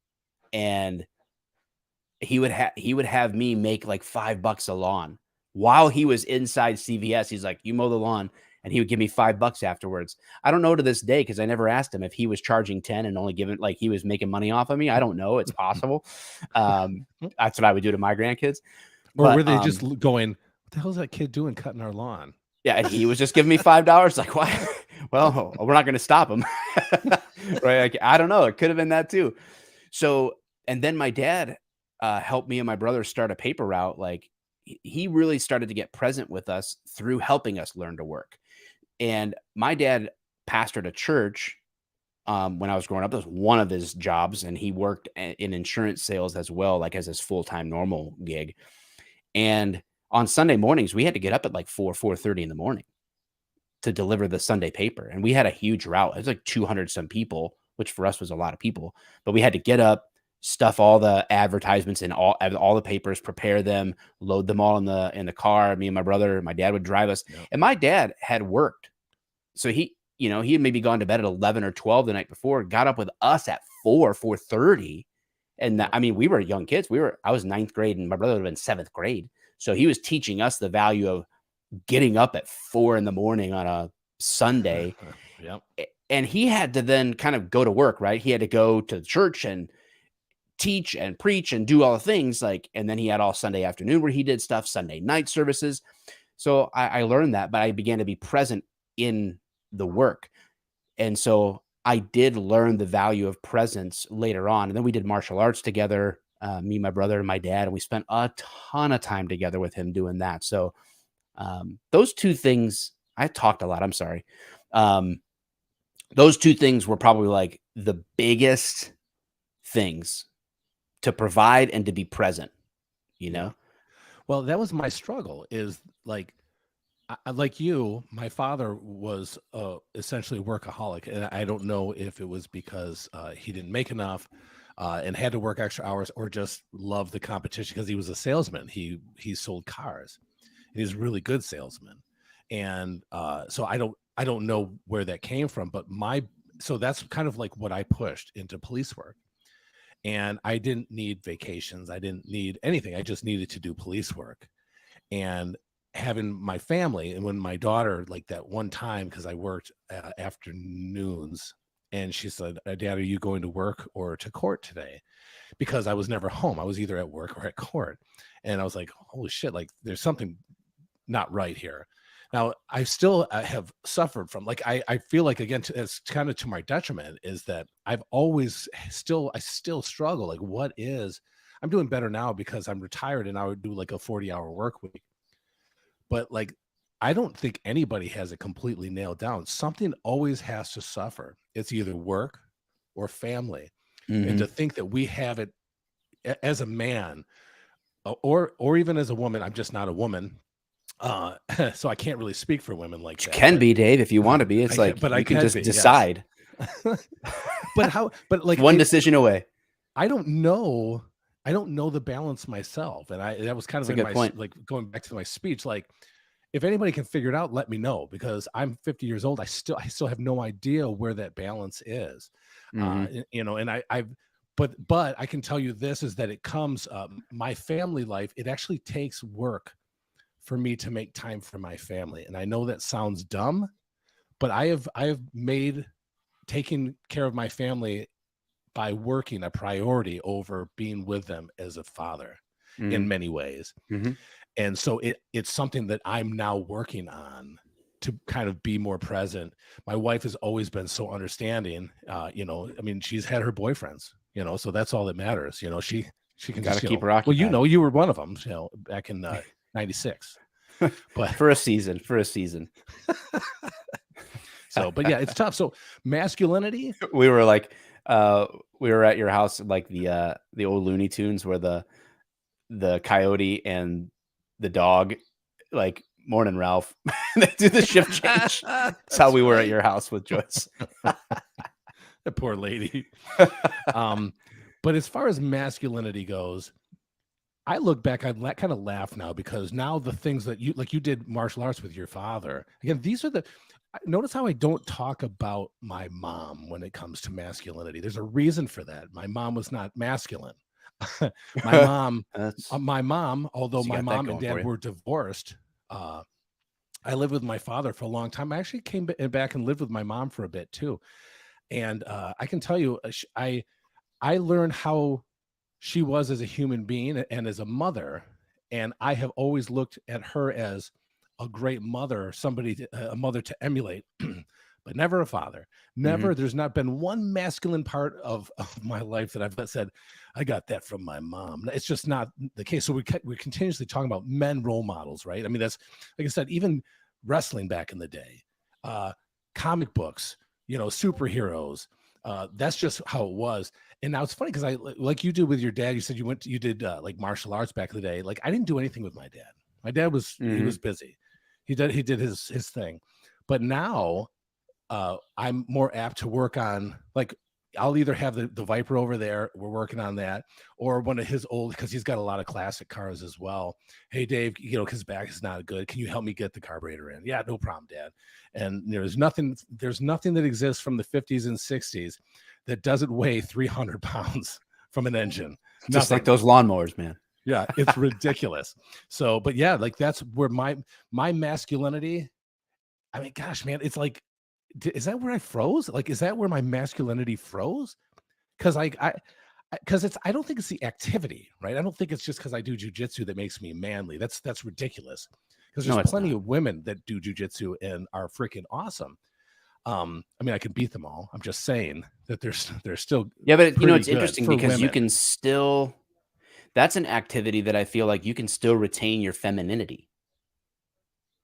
and he would have me make like $5 a lawn while he was inside CVS. He's like, "You mow the lawn," and he would give me $5 afterwards. I don't know to this day because I never asked him if he was charging 10 and only giving like he was making money off of me. I don't know. It's possible. That's what I would do to my grandkids. Or But were they just going, "What the hell is that kid doing cutting our lawn?" yeah, and he was just giving me $5. Like, why? Well, we're not going to stop him, right? Like, I don't know. It could have been that too. So, and then my dad helped me and my brother start a paper route. Like, he really started to get present with us through helping us learn to work. And my dad pastored a church when I was growing up. That was one of his jobs, and he worked in insurance sales as well, like as his full time normal gig. And on Sunday mornings, we had to get up at like 4:30 in the morning to deliver the Sunday paper. And we had a huge route. It was like 200 some people, which for us was a lot of people. But we had to get up, stuff all the advertisements in all the papers, prepare them, load them all in the car. Me and my dad would drive us. Yep. And my dad had worked. So he had maybe gone to bed at 11 or 12 the night before, got up with us at 4:30. And I mean, we were young kids. I was ninth grade and my brother would have been seventh grade. So he was teaching us the value of getting up at 4 in the morning on a Sunday. Yep. And he had to then kind of go to work, right? He had to go to church and teach and preach and do all the things like, and then he had all Sunday afternoon where he did stuff, Sunday night services. So I learned that, but I began to be present in the work. And so I did learn the value of presence later on. And then we did martial arts together, me, my brother, and my dad, and we spent a ton of time together with him doing that. So those two things, I talked a lot. I'm sorry. Those two things were probably like the biggest things to provide and to be present, you know? Well, that was my struggle is like, like you, my father was essentially a workaholic. And I don't know if it was because he didn't make enough and had to work extra hours or just loved the competition because he was a salesman. He sold cars. He's a really good salesman. And so I don't know where that came from, but so that's kind of like what I pushed into police work. And I didn't need vacations. I didn't need anything. I just needed to do police work. And having my family, and when my daughter, like that one time, because I worked afternoons, and she said, "Dad, are you going to work or to court today?" Because I was never home. I was either at work or at court. And I was like, holy shit, like there's something not right here. Now, I still have suffered from, like, I feel like, again, it's kind of to my detriment, is that I've always I still struggle. Like, I'm doing better now because I'm retired and I would do like a 40-hour work week. But like, I don't think anybody has it completely nailed down. Something always has to suffer. It's either work or family. And to think that we have it as a man or even as a woman, I'm just not a woman. So I can't really speak for women like that. Can be, Dave, if you want to be. It's like, but you I can can just be, yes. decide. But like one decision away. I don't know the balance myself. And that was kind of That's a good point. like going back to my speech, like if anybody can figure it out, let me know, because I'm 50 years old. I still have no idea where that balance is. And but I can tell you this is that it comes, my family life, it actually takes work for me to make time for my family. And I know that sounds dumb, but I have made taking care of my family by working a priority over being with them as a father in many ways. And so it's something that I'm now working on to kind of be more present. My wife has always been so understanding. I mean, she's had her boyfriends, so that's all that matters. She can Gotta just keep her occupied. Well, you were one of them, back in 96. But for a season. So, but yeah, it's tough. So masculinity. We were like, we were at your house, like the old Looney Tunes where the coyote and the dog, like, morning, Ralph. They do the shift change. That's how we were at your house with Joyce. The poor lady. But as far as masculinity goes, I look back, I kind of laugh now, because now the things that you did martial arts with your father. Again, these are notice how I don't talk about my mom when it comes to masculinity. There's a reason for that. My mom was not masculine. my mom, That's although you my got that mom and going for dad you. were divorced, I lived with my father for a long time. I actually came back and lived with my mom for a bit too. And I can tell you, I learned how she was as a human being and as a mother. And I have always looked at her as a great mother, a mother to emulate, but never a father. Mhm. Never. There's not been one masculine part of my life that I've said, I got that from my mom. It's just not the case. So we're continuously talking about men role models, right? I mean, that's, like I said, even wrestling back in the day, uh, comic books, superheroes. That's just how it was. And now it's funny because like you did with your dad, you said you did like martial arts back in the day. Like I didn't do anything with my dad. My dad he was Mhm. busy. He did his thing. But now I'm more apt to work on, like, I'll either have the Viper over there, we're working on that, or one of his old, because he's got a lot of classic cars as well. Hey, Dave, his back is not good. Can you help me get the carburetor in? Yeah, no problem, Dad. And there's nothing that exists from the 50s and 60s that doesn't weigh 300 pounds from an engine. Just like Nothing. those lawnmowers, man. Yeah, it's ridiculous. So, but yeah, like that's where my masculinity, I mean, gosh, man, it's like, is that where I froze? Like, is that where my masculinity froze? Because I don't think it's the activity, right? I don't think it's just because I do jujitsu that makes me manly. That's ridiculous. Because there's No, it's plenty not. of women that do jujitsu and are freaking awesome. I mean, I can beat them all. I'm just saying that they're still Yeah, but pretty it's good interesting for because you women. can still that's an activity that I feel like you can still retain your femininity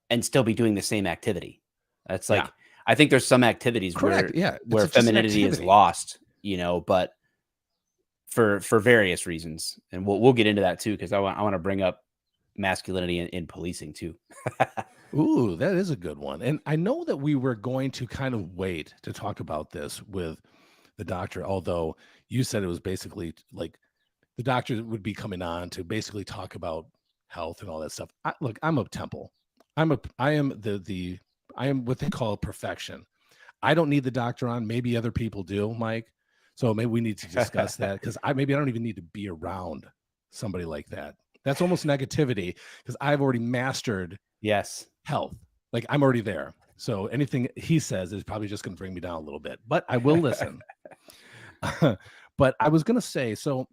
and still be doing the same activity. That's Yeah, like I think there's some activities correct. Yeah, it's where just an femininity is activity. lost, but for various reasons. And we'll get into that too because I want to bring up masculinity in policing too. Ooh, that is a good one. And I know that we were going to kind of wait to talk about this with the doctor, although you said it was basically like the doctor would be coming on to basically talk about health and all that stuff. Look, I'm a temple. I am what they call perfection. I don't need the doctor on. Maybe other people do, Mike. So maybe we need to discuss that because maybe I don't even need to be around somebody like that. That's almost negativity because I've already mastered Yes. health. Like I'm already there. So anything he says is probably just going to bring me down a little bit, but I will listen. But I was going to say, so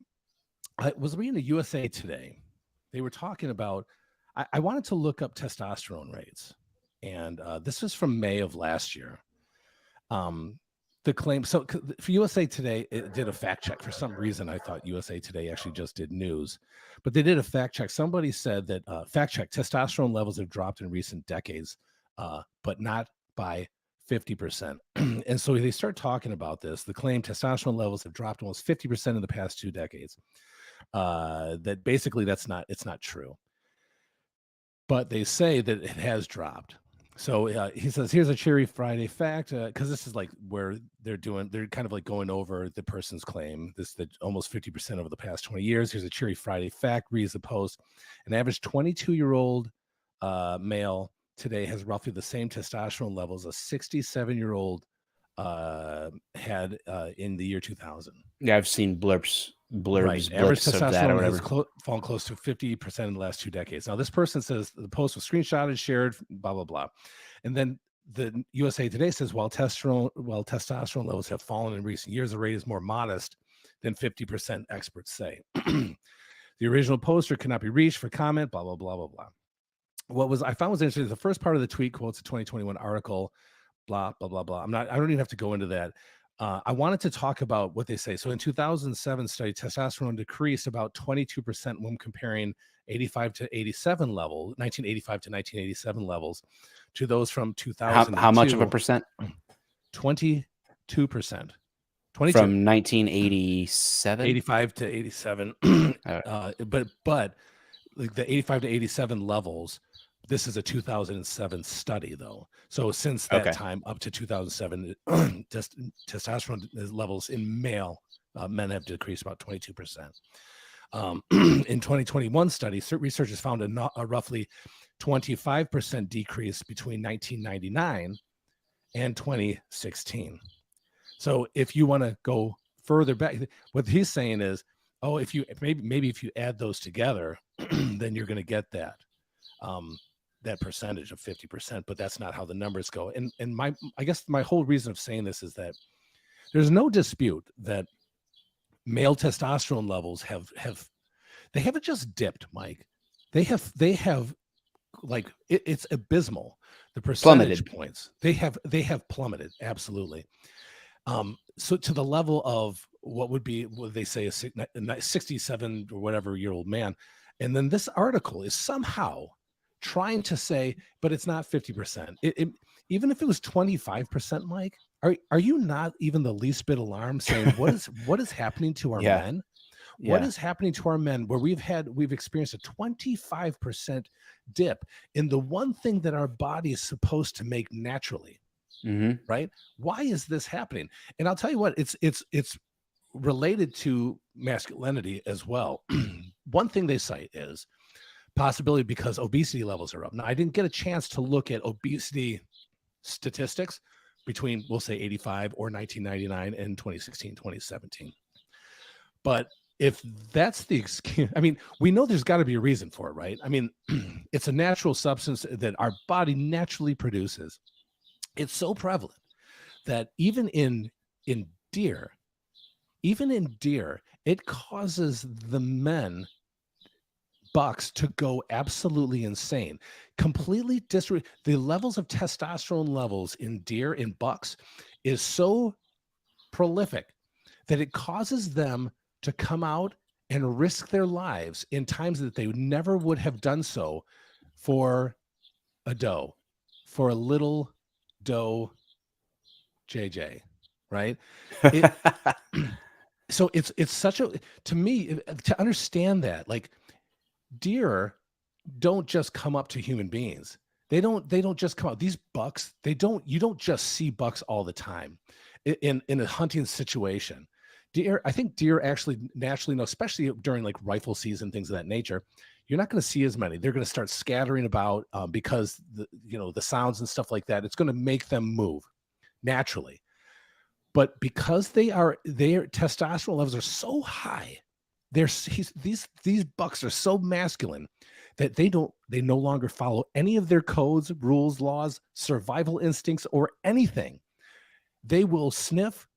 I was reading the USA Today. They were talking about, I wanted to look up testosterone rates. And this is from May of last year. The claim, so for USA Today, it did a fact check. For some reason, I thought USA Today actually just did news, but they did a fact check. Somebody said that fact check testosterone levels have dropped in recent decades, but not by 50%. And so they start talking about this. The claim testosterone levels have dropped almost 50% in the past 2 decades. That basically it's not true, but they say that it has dropped. So he says, here's a Cheery Friday fact, because this is like where they're kind of like going over the person's claim. This that almost 50% over the past 20 years. Here's a Cheery Friday fact, reads the Post. An average 22-year-old male today has roughly the same testosterone levels a 67-year-old had in the year 2000. Yeah, I've seen Right. Average blips of that or testosterone has whatever. fallen close to 50% in the last 2 decades. Now, this person says the post was screenshotted, shared, blah, blah, blah. And then the USA Today says while testosterone levels have fallen in recent years, the rate is more modest than 50% experts say. The original poster cannot be reached for comment, blah, blah, blah, blah, blah. I found was interesting, the first part of the tweet quotes a 2021 article, blah, blah, blah, blah. I don't even have to go into that. I wanted to talk about what they say. So in 2007 study, testosterone decreased about 22% when comparing 85 to 87 level, 1985 to 1987 levels to those from How much of a 2002, percent 22%, 22, from 1987? 85 to 87. Uh, But like the 85 to 87 levels, this is a 2007 study though. So since that okay. time up to 2007, testosterone levels in men have decreased about 22%. In 2021 study, researchers found a roughly 25% decrease between 1999 and 2016. So if you want to go further back, what he's saying is, oh, if you maybe if you add those together, then you're going to get that percentage of 50%, but that's not how the numbers go. And I guess my whole reason of saying this is that there's no dispute that male testosterone levels they haven't just dipped, Mike. They have like it's abysmal. The percentage Plummeted. points they have plummeted, absolutely. So to the level of what they say a 67 or whatever year old man, and then this article is somehow trying to say, but it's not 50%. Even if it was 25%, Mike, are you not even the least bit alarmed, saying what is happening to our Yeah. men? What Yeah. is happening to our men where we've experienced a 25% dip in the one thing that our body is supposed to make naturally, right? Why is this happening? And I'll tell you what, it's related to masculinity as well. One thing they cite is possibility because obesity levels are up. Now, I didn't get a chance to look at obesity statistics between, we'll say 85 or 1999 and 2016, 2017. But if that's the excuse, I mean, we know there's got to be a reason for it, right? I mean, it's a natural substance that our body naturally produces. It's so prevalent that even in deer, it causes the men bucks to go absolutely insane, completely the levels of testosterone levels in deer in bucks is so prolific that it causes them to come out and risk their lives in times that they never would have done so for a doe, for a little doe JJ, right? It, so it's such a, to me, to understand that, like, deer don't just come up to human beings. They don't just come out. These bucks, you don't just see bucks all the time in a hunting situation. I think deer actually naturally know, especially during like rifle season, things of that nature, you're not going to see as many. They're going to start scattering about because the sounds and stuff like that, it's going to make them move naturally. But because their testosterone levels are so high, these bucks are so masculine that they no longer follow any of their codes, rules, laws, survival instincts, or anything. They will sniff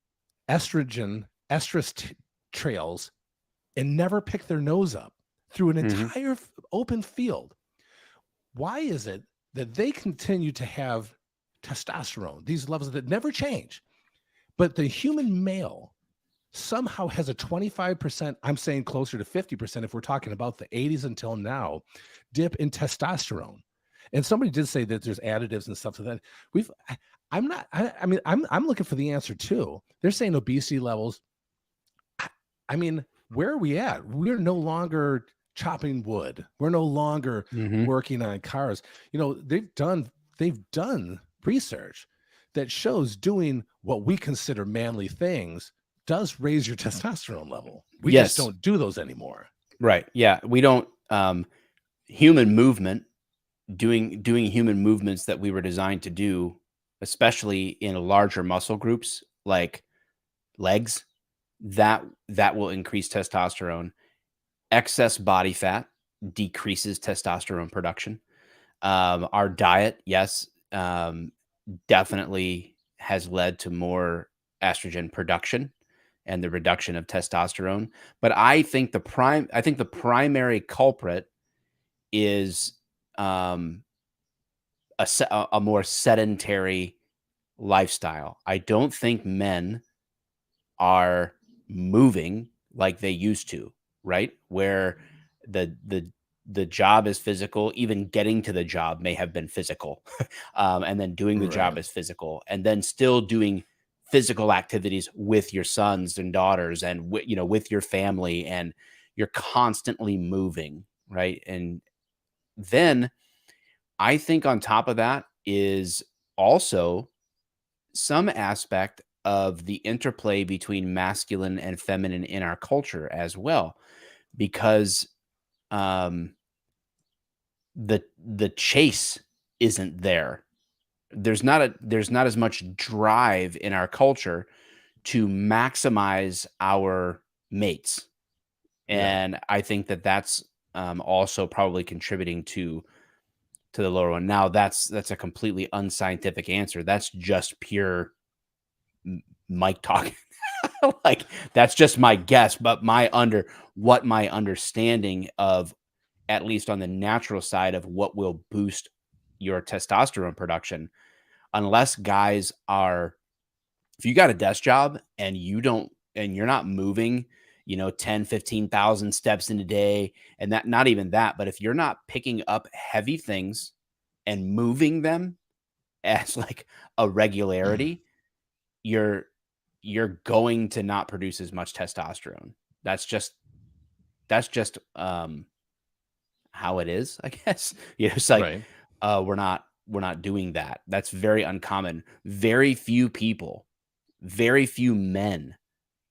estrus trails and never pick their nose up through an entire open field. Why is it that they continue to have testosterone, these levels that never change, but the human male somehow has a 25%, I'm saying closer to 50% if we're talking about the 80s until now, dip in testosterone? And somebody did say that there's additives and stuff to that. I'm looking for the answer too. They're saying obesity levels. I mean, where are we at? We're no longer chopping wood. We're no longer working on cars. They've done research that shows doing what we consider manly things does raise your testosterone level. We just don't do those anymore. Right. Yeah. We don't, human movement, doing human movements that we were designed to do, especially in larger muscle groups like legs, that will increase testosterone. Excess body fat decreases testosterone production. Our diet, yes, definitely has led to more estrogen production and the reduction of testosterone. But I think the primary culprit is a more sedentary lifestyle. I don't think men are moving like they used to, right? Where the job is physical, even getting to the job may have been physical. And then doing the job is physical, and then still doing physical activities with your sons and daughters and with your family, and you're constantly moving, right? And then I think on top of that is also some aspect of the interplay between masculine and feminine in our culture as well, because the chase isn't there there's not as much drive in our culture to maximize our mates. Yeah. And I think that that's also probably contributing to the lower one. Now that's a completely unscientific answer. That's just pure Mike talk. Like that's just my guess, but my understanding of, at least on the natural side, of what will boost your testosterone production, unless guys are, if you got a desk job and you're not moving, 10, 15,000 steps in a day, and that, not even that, but if you're not picking up heavy things and moving them as like a regularity, you're going to not produce as much testosterone. That's just how it is, I guess. It's like Right. we're not doing that. That's very uncommon. Very few men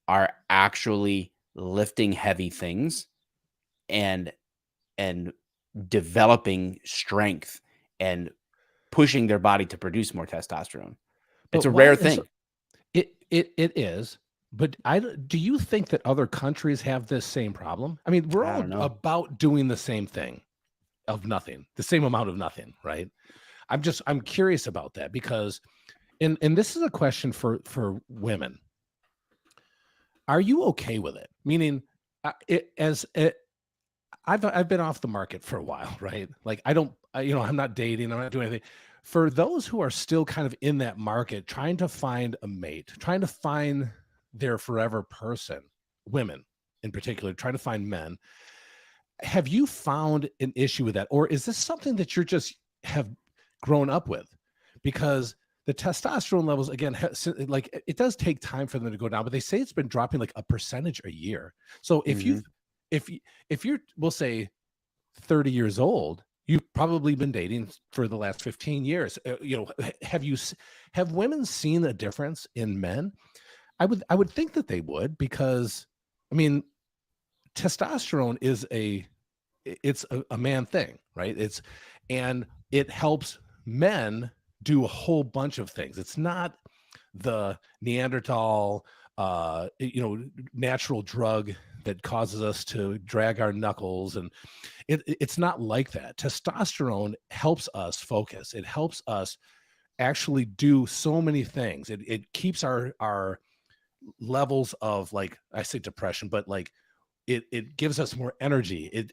are actually lifting heavy things and and developing strength and pushing their body to produce more testosterone. It's But a why rare is thing. it is, but do you think that other countries have this same problem? I mean, we're I all don't know. about doing the same thing of nothing, the same amount of nothing, right? I'm curious about that because and this is a question for women. Are you okay with it? Meaning, I've been off the market for a while, right? Like I'm not dating, I'm not doing anything. For those who are still kind of in that market, trying to find a mate, trying to find their forever person, women in particular, trying to find men, have you found an issue with that, or is this something that you're just have grown up with? Because the testosterone levels, again, like it does take time for them to go down, but they say it's been dropping like a percentage a year. So Mhm. if you're, we'll say, 30 years old, you've probably been dating for the last 15 years. Have women seen a difference in men? I would think that they would, because I mean, testosterone is a man thing, right? And it helps men do a whole bunch of things. It's not the Neanderthal, natural drug that causes us to drag our knuckles, and it's not like that. Testosterone helps us focus. It helps us actually do so many things. It keeps our levels of, like, I say depression, but like it gives us more energy.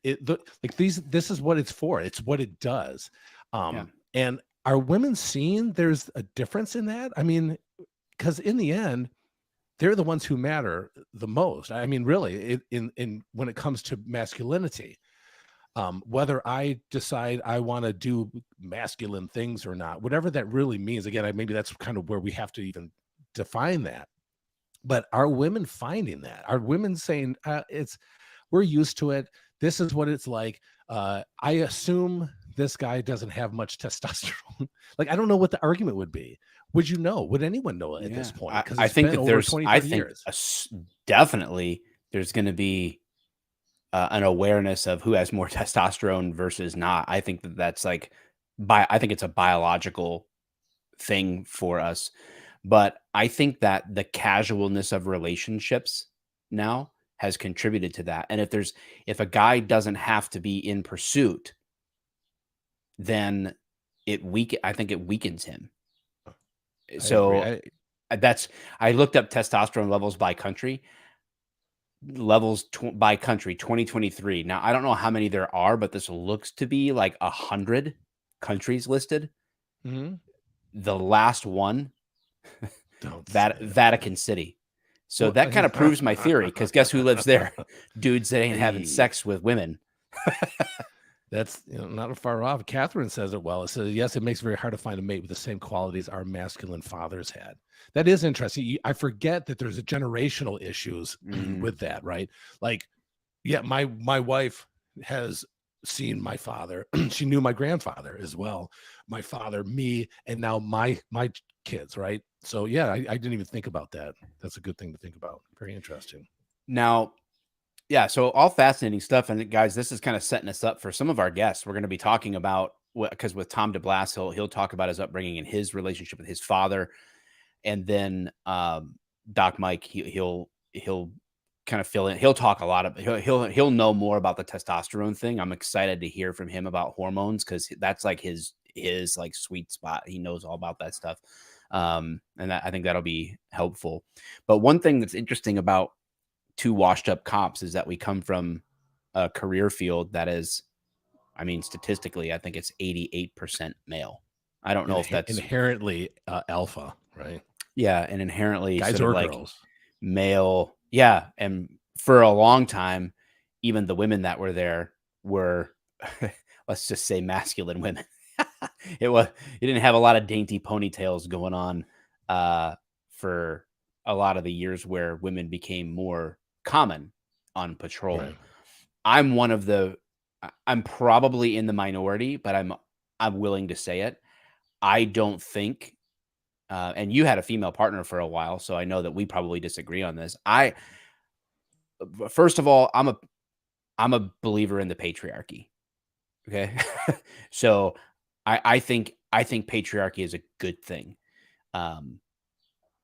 Like this is what it's for. It's what it does. Yeah. And are women seeing there's a difference in that? I mean, because in the end, they're the ones who matter the most. I mean, really, in when it comes to masculinity, whether I decide I want to do masculine things or not, whatever that really means. Again, maybe that's kind of where we have to even define that. But are women finding that? Are women saying, it's we're used to it? This is what it's like. I assume this guy doesn't have much testosterone. Like, I don't know what the argument would be. Would you know? Would anyone know at this Yeah. point? Because I it's think been that over there's 20, I 30 think years. definitely there's going to be an awareness of who has more testosterone versus not. I think that that's like I think it's a biological thing for us. But I think that the casualness of relationships now has contributed to that. And if a guy doesn't have to be in pursuit, then I think it weakens him. I agree. So that's I looked up testosterone levels by country. By country 2023. Now I don't know how many there are, but this looks to be like 100 countries listed. Mhm. The last one, Don't say that. Vatican City. So Well, that kind of proves my theory, because guess who lives there? Dudes that ain't having Hey, sex with women. that's, not far off. Catherine says it well. It says, yes, it makes it very hard to find a mate with the same qualities our masculine fathers had. That is interesting. I forget that there's a generational issues Mhm. with that, right? Like, yeah, my wife has seen my father. She knew my grandfather as well. My father, me, and now my kids, right? So yeah, I didn't even think about that. That's a good thing to think about. Very interesting. Now, yeah, so all fascinating stuff. And guys, this is kind of setting us up for some of our guests. We're going to be talking about because with Tom DeBlas, he'll talk about his upbringing and his relationship with his father, and then Doc Mike, he'll kind of fill in. He'll talk a lot of he'll know more about the testosterone thing. I'm excited to hear from him about hormones because that's like his like sweet spot. He knows all about that stuff, and I think that'll be helpful. But one thing that's interesting about two washed up cops is that we come from a career field that is, I mean, statistically, I think it's 88% male. I don't know if that's inherently alpha, right? yeah, and inherently Guys sort of or like girls. male. Yeah, and for a long time, even the women that were there were, let's just say, masculine women. You didn't have a lot of dainty ponytails going on for a lot of the years where women became more common on patrol. Right. I'm probably in the minority, but I'm willing to say it. I don't think, and you had a female partner for a while, so I know that we probably disagree on this. First of all, I'm a believer in the patriarchy. Okay, so I think patriarchy is a good thing.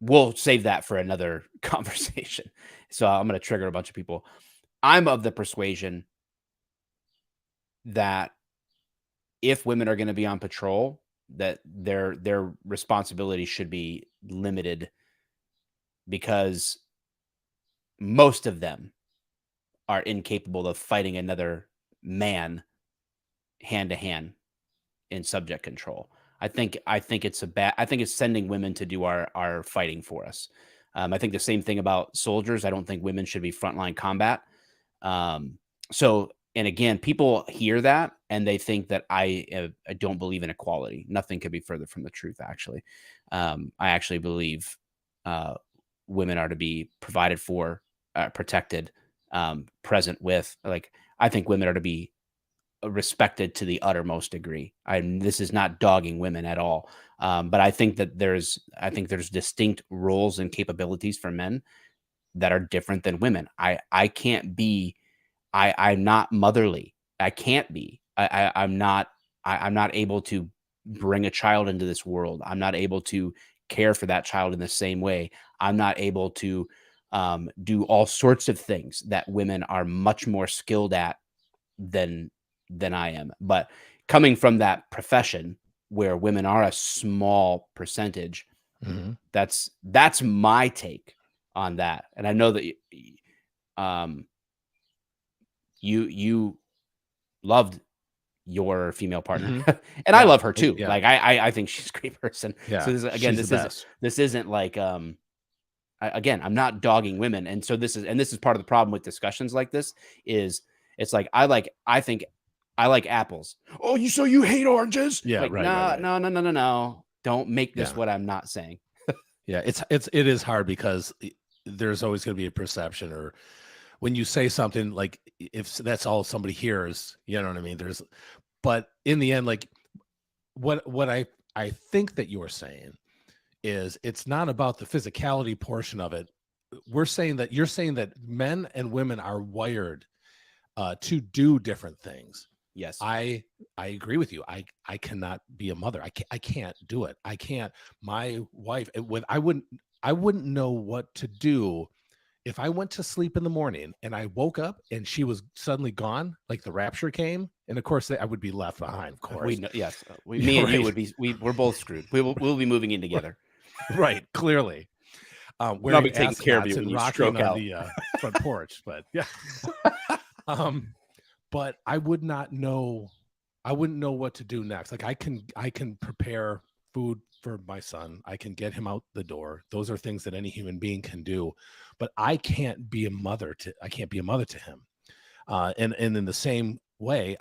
We'll save that for another conversation. So I'm going to trigger a bunch of people. I'm of the persuasion that if women are going to be on patrol, that their responsibility should be limited because most of them are incapable of fighting another man hand to hand in subject control. I think it's I think it's sending women to do our fighting for us. I think the same thing about soldiers. I don't think women should be frontline combat. So, and again, people hear that and they think that I don't believe in equality. Nothing could be further from the truth. Actually, I actually believe women are to be provided for, protected, present with. Like, I think women are to be respected to the uttermost degree. This is not dogging women at all, but I think that there's distinct roles and capabilities for men that are different than women. I can't be. I'm not motherly. I can't be. I'm not. I'm not able to bring a child into this world. I'm not able to care for that child in the same way. I'm not able to do all sorts of things that women are much more skilled at than I am. But coming from that profession where women are a small percentage, that's my take on that. And I know that you loved your female partner, and I love her too. Yeah. Like I think she's a great person. Yeah. So this isn't like again, I'm not dogging women, and so this is part of the problem with discussions like this is it's like I think I like apples. Oh, you hate oranges? Yeah, Like, right. No. Don't make this what I'm not saying. Yeah, it is hard because there's always going to be a perception, or when you say something like if that's all somebody hears, you know what I mean? But in the end, like what I think that you're saying is it's not about the physicality portion of it. You're saying that men and women are wired to do different things. Yes. I agree with you. I cannot be a mother. I can't do it. I can't. My wife, I wouldn't know what to do if I went to sleep in the morning and I woke up and she was suddenly gone, like the rapture came, and of course I would be left behind. Of course, me and you would be. We're both screwed. We'll be moving in together. Right, clearly. I'll Wearing be taking care of you when and you rocking stroke on out. the front porch, but yeah. But I would not know. I wouldn't know what to do next. Like I can prepare food for my son. I can get him out the door. Those are things that any human being can do, but I can't be a mother to him. And in the same way,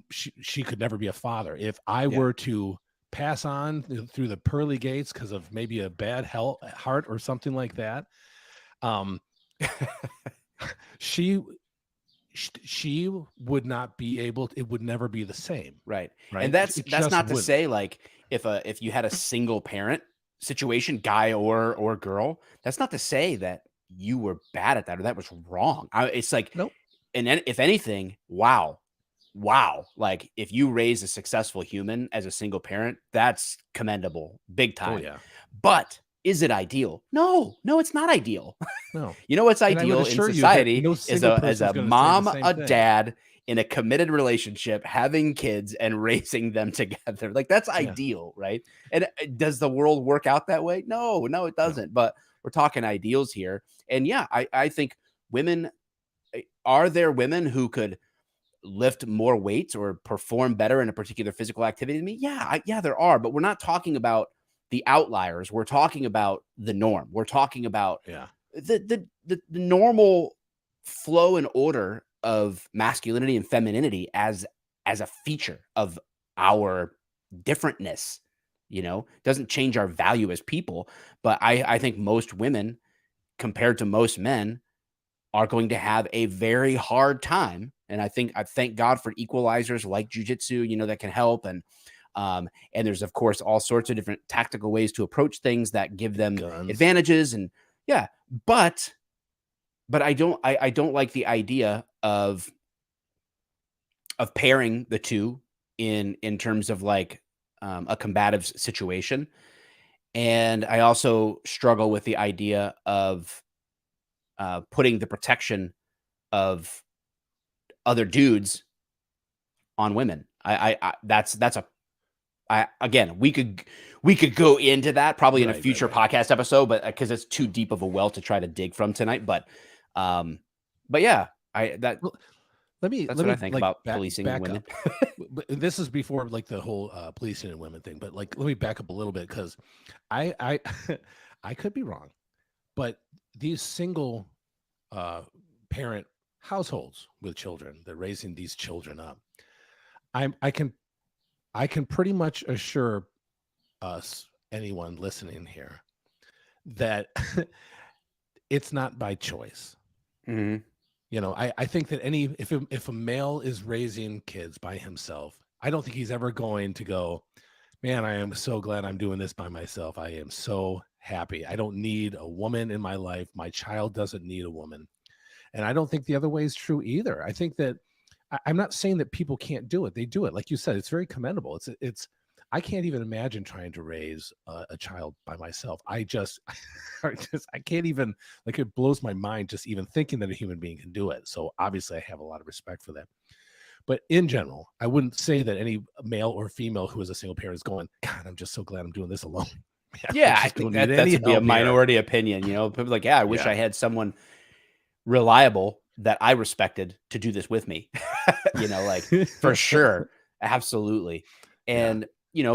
she could never be a father. If I were to pass on through the pearly gates because of maybe a bad heart or something like that, she would not be able to, it would never be the same. Right. And that's not to say like if you had a single parent situation, guy or girl, that's not to say that you were bad at that or that was wrong. It's like, nope. And then if anything, wow, wow, like if you raise a successful human as a single parent, that's commendable, big Oh time. yeah. But is it ideal? No, no, it's not ideal. No. You know what's And I would ideal in assure you that society no is single as person is a going to say the mom, same a thing. dad in a committed relationship, having kids and raising them together. Like that's Yeah. ideal, right? And does the world work out that way? No, no, it No. doesn't. But we're talking ideals here. And yeah, I think women, are there women who could lift more weights or perform better in a particular physical activity than me? Yeah, yeah, there are, but we're not talking about the outliers. We're talking about the norm. We're talking about Yeah. the normal flow and order of masculinity and femininity as a feature of our differentness. Doesn't change our value as people, but I think most women compared to most men are going to have a very hard time. And I thank God for equalizers like jujitsu, that can help. And there's of course all sorts of different tactical ways to approach things that give them Guns. advantages. And yeah, but I don't like the idea of pairing the two in terms of like a combative situation. And I also struggle with the idea of putting the protection of other dudes on women. That's a I again, we could go into that probably in a future Right. podcast episode, but because it's too deep of a well to try to dig from tonight. Um, but yeah, I that Well, let me that's let what I me think like about policing back women. up. But this is before like the whole policing and women thing. But like, let me back up a little bit because I I could be wrong, but these single uh, parent households with children, they're raising these children up. I'm I can pretty much assure us, anyone listening here, that it's not by choice. Mhm. I think that if a male is raising kids by himself, I don't think he's ever going to go, man, I am so glad I'm doing this by myself. I am so happy. I don't need a woman in my life. My child doesn't need a woman. And I don't think the other way is true either. I think that I'm not saying that people can't do it. They do it. Like you said, it's very commendable. I can't even imagine trying to raise a child by myself. I can't even, like, it blows my mind just even thinking that a human being can do it. So obviously I have a lot of respect for that. But in general, I wouldn't say that any male or female who is a single parent is going, God, I'm just so glad I'm doing this alone. Man, I Yeah, I just think don't need that any would be a help here. minority opinion. People like, yeah, I wish Yeah. I had someone reliable that I respected to do this with me. Like for sure. Absolutely. Yeah. And,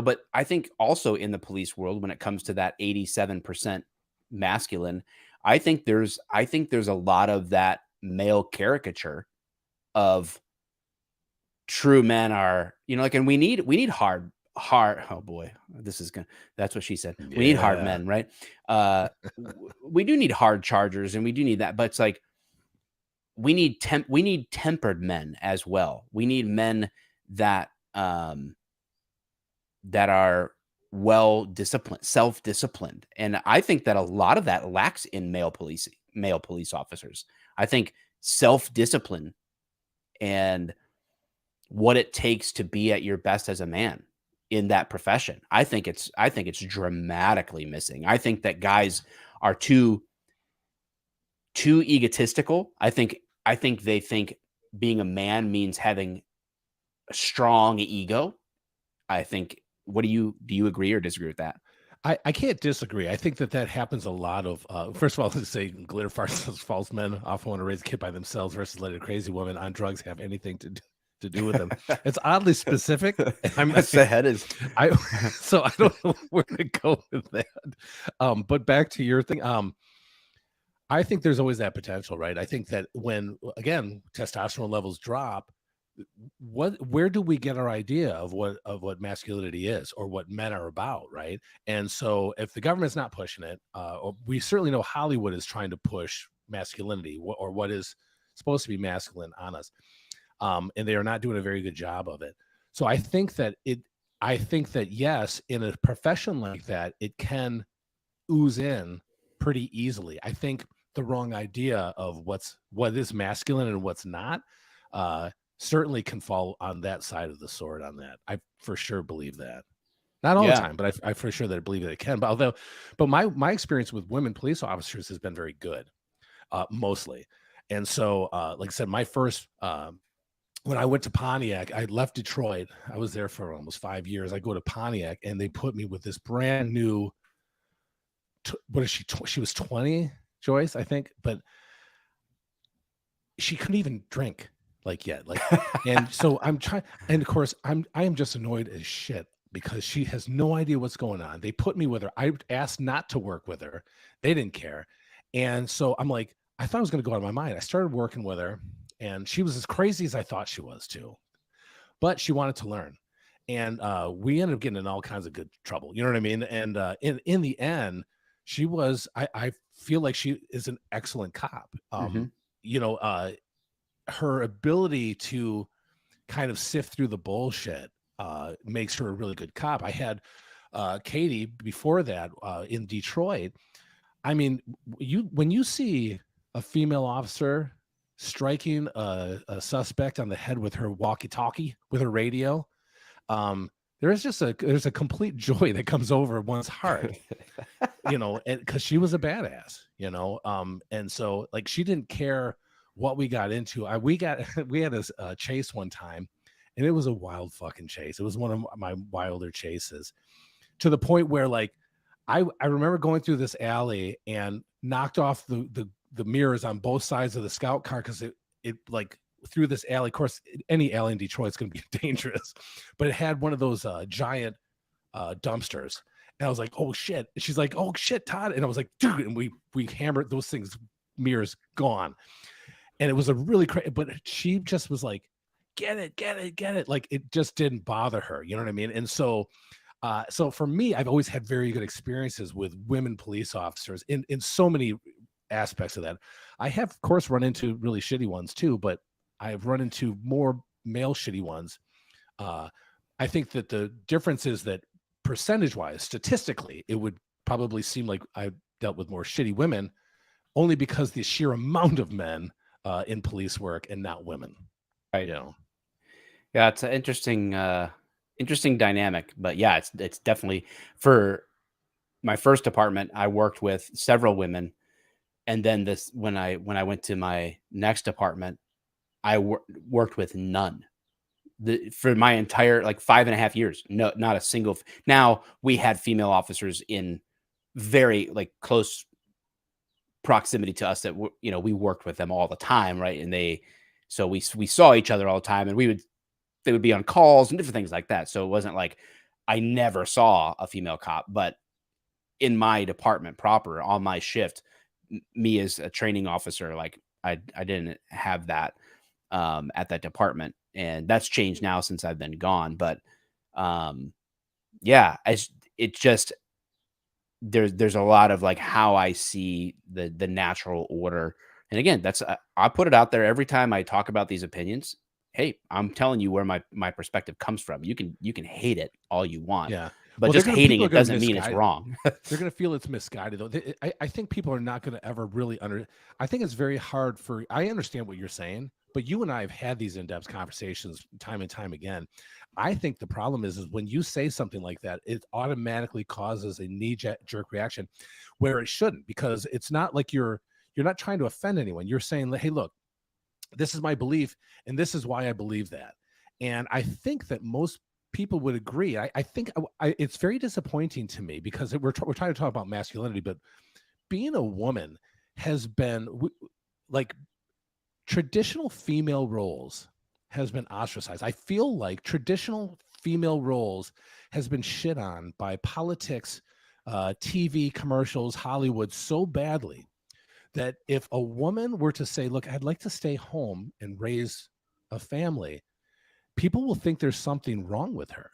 but I think also in the police world, when it comes to that 87% masculine, I think there's a lot of that male caricature of true men are, like, and we need hard, oh boy, that's what she said. We need hard Yeah. men, right? We do need hard chargers and we do need that, but it's like, we need tempered men as well. We need men that that are well disciplined, self-disciplined. And I think that a lot of that lacks in male police officers. I think self-discipline and what it takes to be at your best as a man in that profession. I think it's dramatically missing. I think that guys are too egotistical. I think they think being a man means having a strong ego. I think do you agree or disagree with that? I can't disagree. I think that happens a lot of, first of all, let's say glitter farts, those false men often want to raise a kid by themselves versus let a crazy woman on drugs have anything to do with them. It's oddly specific. That's the head is I so I don't know where to go with that. But back to your thing. I think there's always that potential, right? I think that when, again, testosterone levels drop, where do we get our idea of what masculinity is or what men are about, right? And so if the government's not pushing it, or we certainly know Hollywood is trying to push masculinity or what is supposed to be masculine on us, and they are not doing a very good job of it. So I think that yes, in a profession like that, it can ooze in pretty easily. I think the wrong idea of what is masculine and what's not, certainly can fall on that side of the sword on that. I for sure believe that. Not all the Yeah. time, but I for sure that I believe that it can. But my experience with women police officers has been very good, mostly. And so, like I said, my first when I went to Pontiac, I left Detroit. I was there for almost 5 years. I go to Pontiac, and they put me with this brand new. What is she? She was 20, Joyce, I think, but she couldn't even drink like yet. Like, and so I'm trying, and of course, I am just annoyed as shit because she has no idea what's going on. They put me with her. I asked not to work with her. They didn't care. And so I'm like, I thought I was going to go out of my mind. I started working with her, and she was as crazy as I thought she was too. But she wanted to learn. And we ended up getting in all kinds of good trouble. You know what I mean? And in the end, she was, I feel like she is an excellent cop. Mhm. You know, her ability to kind of sift through the bullshit makes her a really good cop. I had Katie before that in Detroit. I mean, when you see a female officer striking a suspect on the head with her walkie-talkie, with her radio, there's a complete joy that comes over one's heart, you know, and because she was a badass, you know, and so like she didn't care what we got into. We had a chase one time, and it was a wild fucking chase. It was one of my wilder chases, to the point where like I remember going through this alley and knocked off the mirrors on both sides of the scout car because it like through this alley. Of course, any alley in Detroit is going to be dangerous, but it had one of those giant dumpsters. And I was like, oh shit. And she's like, oh shit, Todd. And I was like, dude, and we hammered those things, mirrors gone. And it was a really crazy, but she just was like, get it, get it, get it. Like it just didn't bother her. You know what I mean? And so so for me, I've always had very good experiences with women police officers in so many aspects of that. I have, of course, run into really shitty ones too, but I've run into more male shitty ones. I think that the difference is that percentage-wise, statistically, it would probably seem like I dealt with more shitty women, only because the sheer amount of men in police work and not women. Right. You know, Yeah, it's an interesting dynamic, but yeah, it's definitely for my first department, I worked with several women, and then this when I went to my next department, I worked with none. For my entire like 5.5 years, no, not a single. Now we had female officers in very like close proximity to us that we worked with them all the time, right? And so we saw each other all the time, and they would be on calls and different things like that. So it wasn't like I never saw a female cop, but in my department proper on my shift, me as a training officer, like I didn't have that at that department, and that's changed now since I've been gone. But yeah, it just there's a lot of like how I see the natural order. And again, that's I put it out there every time I talk about these opinions. Hey, I'm telling you where my perspective comes from. You can hate it all you want, yeah. but Well, just hating people are it going to doesn't mean it's misguide. wrong. They're going to feel it's misguided though. I think people are not going to ever really I think it's very hard I understand what you're saying, but you and I have had these in-depth conversations time and time again. I think the problem is when you say something like that, it automatically causes a knee-jerk reaction where it shouldn't, because it's not like you're not trying to offend anyone. You're saying, hey, look, this is my belief, and this is why I believe that. And I think that most people would agree. I think it's very disappointing to me because we're trying to talk about masculinity, but being a woman has been like traditional female roles has been ostracized. I feel like traditional female roles has been shit on by politics, TV commercials, Hollywood so badly that if a woman were to say, look, I'd like to stay home and raise a family, people will think there's something wrong with her.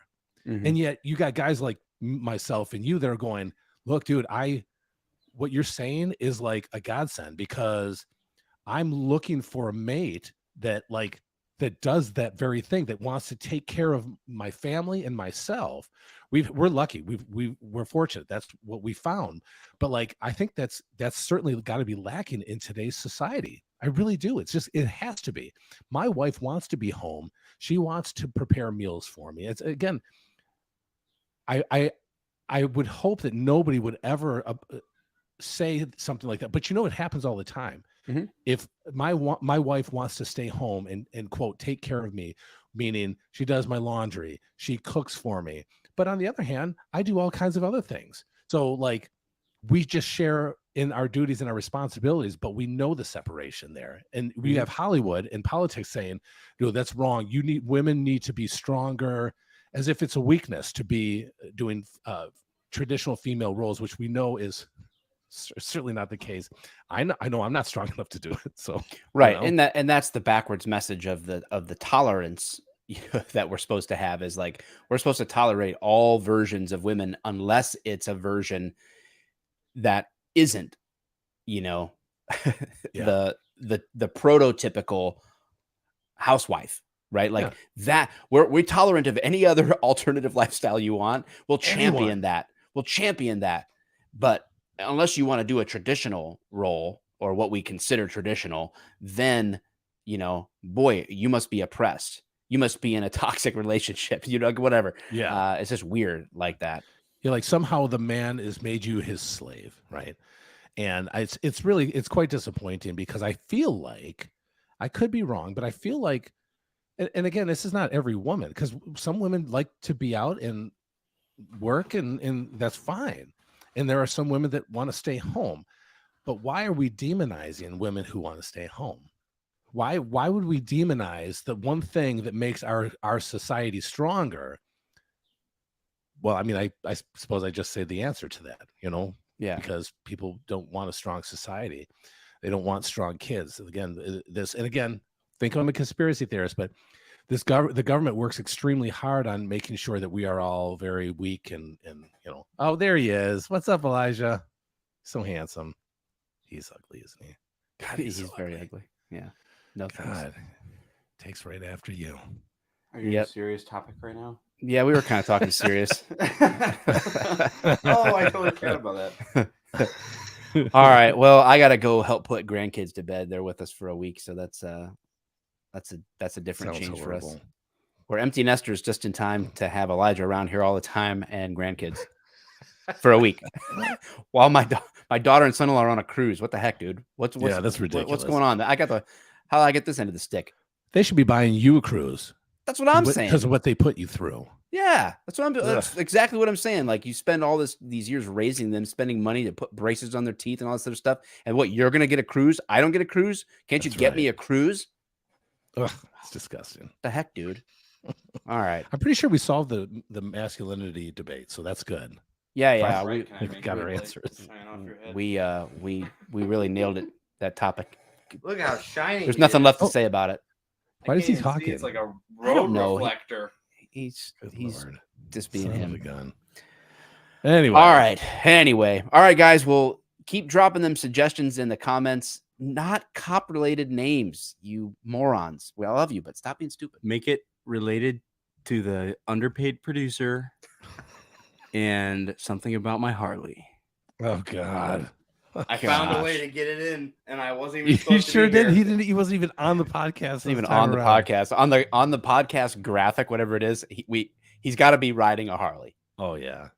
Mhm. And yet you got guys like myself and you that are going, look, dude, what you're saying is like a godsend, because I'm looking for a mate that does that very thing, that wants to take care of my family and myself. We're lucky. We're fortunate. That's what we found. But like, I think that's certainly got to be lacking in today's society. I really do. It's just, it has to be. My wife wants to be home. She wants to prepare meals for me. It's, again, I would hope that nobody would ever say something like that, but it happens all the time. Mm-hmm. If my wife wants to stay home and quote, take care of me, meaning she does my laundry, she cooks for me. But on the other hand, I do all kinds of other things. So like, we just share in our duties and our responsibilities, but we know the separation there. And we have Hollywood and politics saying, no, that's wrong. Women need to be stronger, as if it's a weakness to be doing traditional female roles, which we know is certainly not the case. I know I'm not strong enough to do it. So right. And that's the backwards message of the tolerance that we're supposed to have, is like, we're supposed to tolerate all versions of women unless it's a version that isn't, the prototypical housewife, right? Like that we're tolerant of any other alternative lifestyle you want. We'll champion that. But unless you want to do a traditional role, or what we consider traditional, then, boy, you must be oppressed. You must be in a toxic relationship, whatever. Yeah. It's just weird like that. Like somehow the man has made you his slave, right? And it's quite disappointing, because I feel like, I could be wrong, but I feel like, and again, this is not every woman, because some women like to be out and work, and that's fine. And there are some women that want to stay home. But why are we demonizing women who want to stay home? Why would we demonize the one thing that makes our society stronger? Well, I mean, I suppose I just say the answer to that, because people don't want a strong society. They don't want strong kids. Again, think I'm a conspiracy theorist, but the government works extremely hard on making sure that we are all very weak and oh, there he is. What's up, Elijah? So handsome. He's ugly, isn't he? God, he's so very ugly. Yeah. No, God, takes right after you. Are you in a serious topic right now? Yeah, we were kind of talking serious. Oh, I totally forgot about that. All right. Well, I got to go help put grandkids to bed. They're with us for a week, so that's a different change for us. We're empty nesters just in time to have Elijah around here all the time and grandkids for a week, while my daughter and son-in-law are on a cruise. What the heck, dude? What's that's ridiculous. What's going on? How do I get this end of the stick? They should be buying you a cruise. That's what I'm saying. Because of what they put you through. Yeah, that's exactly what I'm saying. Like, you spend all these years raising them, spending money to put braces on their teeth and all this other stuff. And what, you're going to get a cruise? I don't get a cruise? Can't you get me a cruise? Ugh, it's disgusting. What the heck, dude? All right. I'm pretty sure we solved the masculinity debate, so that's good. Yeah. Right. We've got our answers. We really nailed it, that topic. Look how shiny. There's nothing left to say about it. Why is he talking? It's like a road reflector. He's just being him. Gun. Anyway. All right, guys. Well, keep dropping them suggestions in the comments. Not cop-related names, you morons. We all love you, but stop being stupid. Make it related to the underpaid producer and something about my Harley. Oh God. I found a way to get it in, and I wasn't even supposed You to sure be did. here. He wasn't even on the podcast. Even on the podcast, on the podcast graphic, whatever it is, he's got to be riding a Harley. Oh yeah.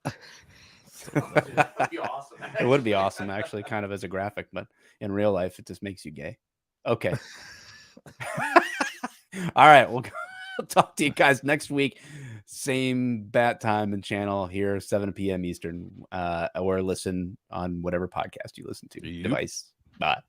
That would be awesome. It would be awesome, actually, kind of as a graphic, but in real life, it just makes you gay. Okay. All right. We'll talk to you guys next week. Same bat time and channel here, 7 p.m. Eastern, or listen on whatever podcast you listen to. Device. Bye.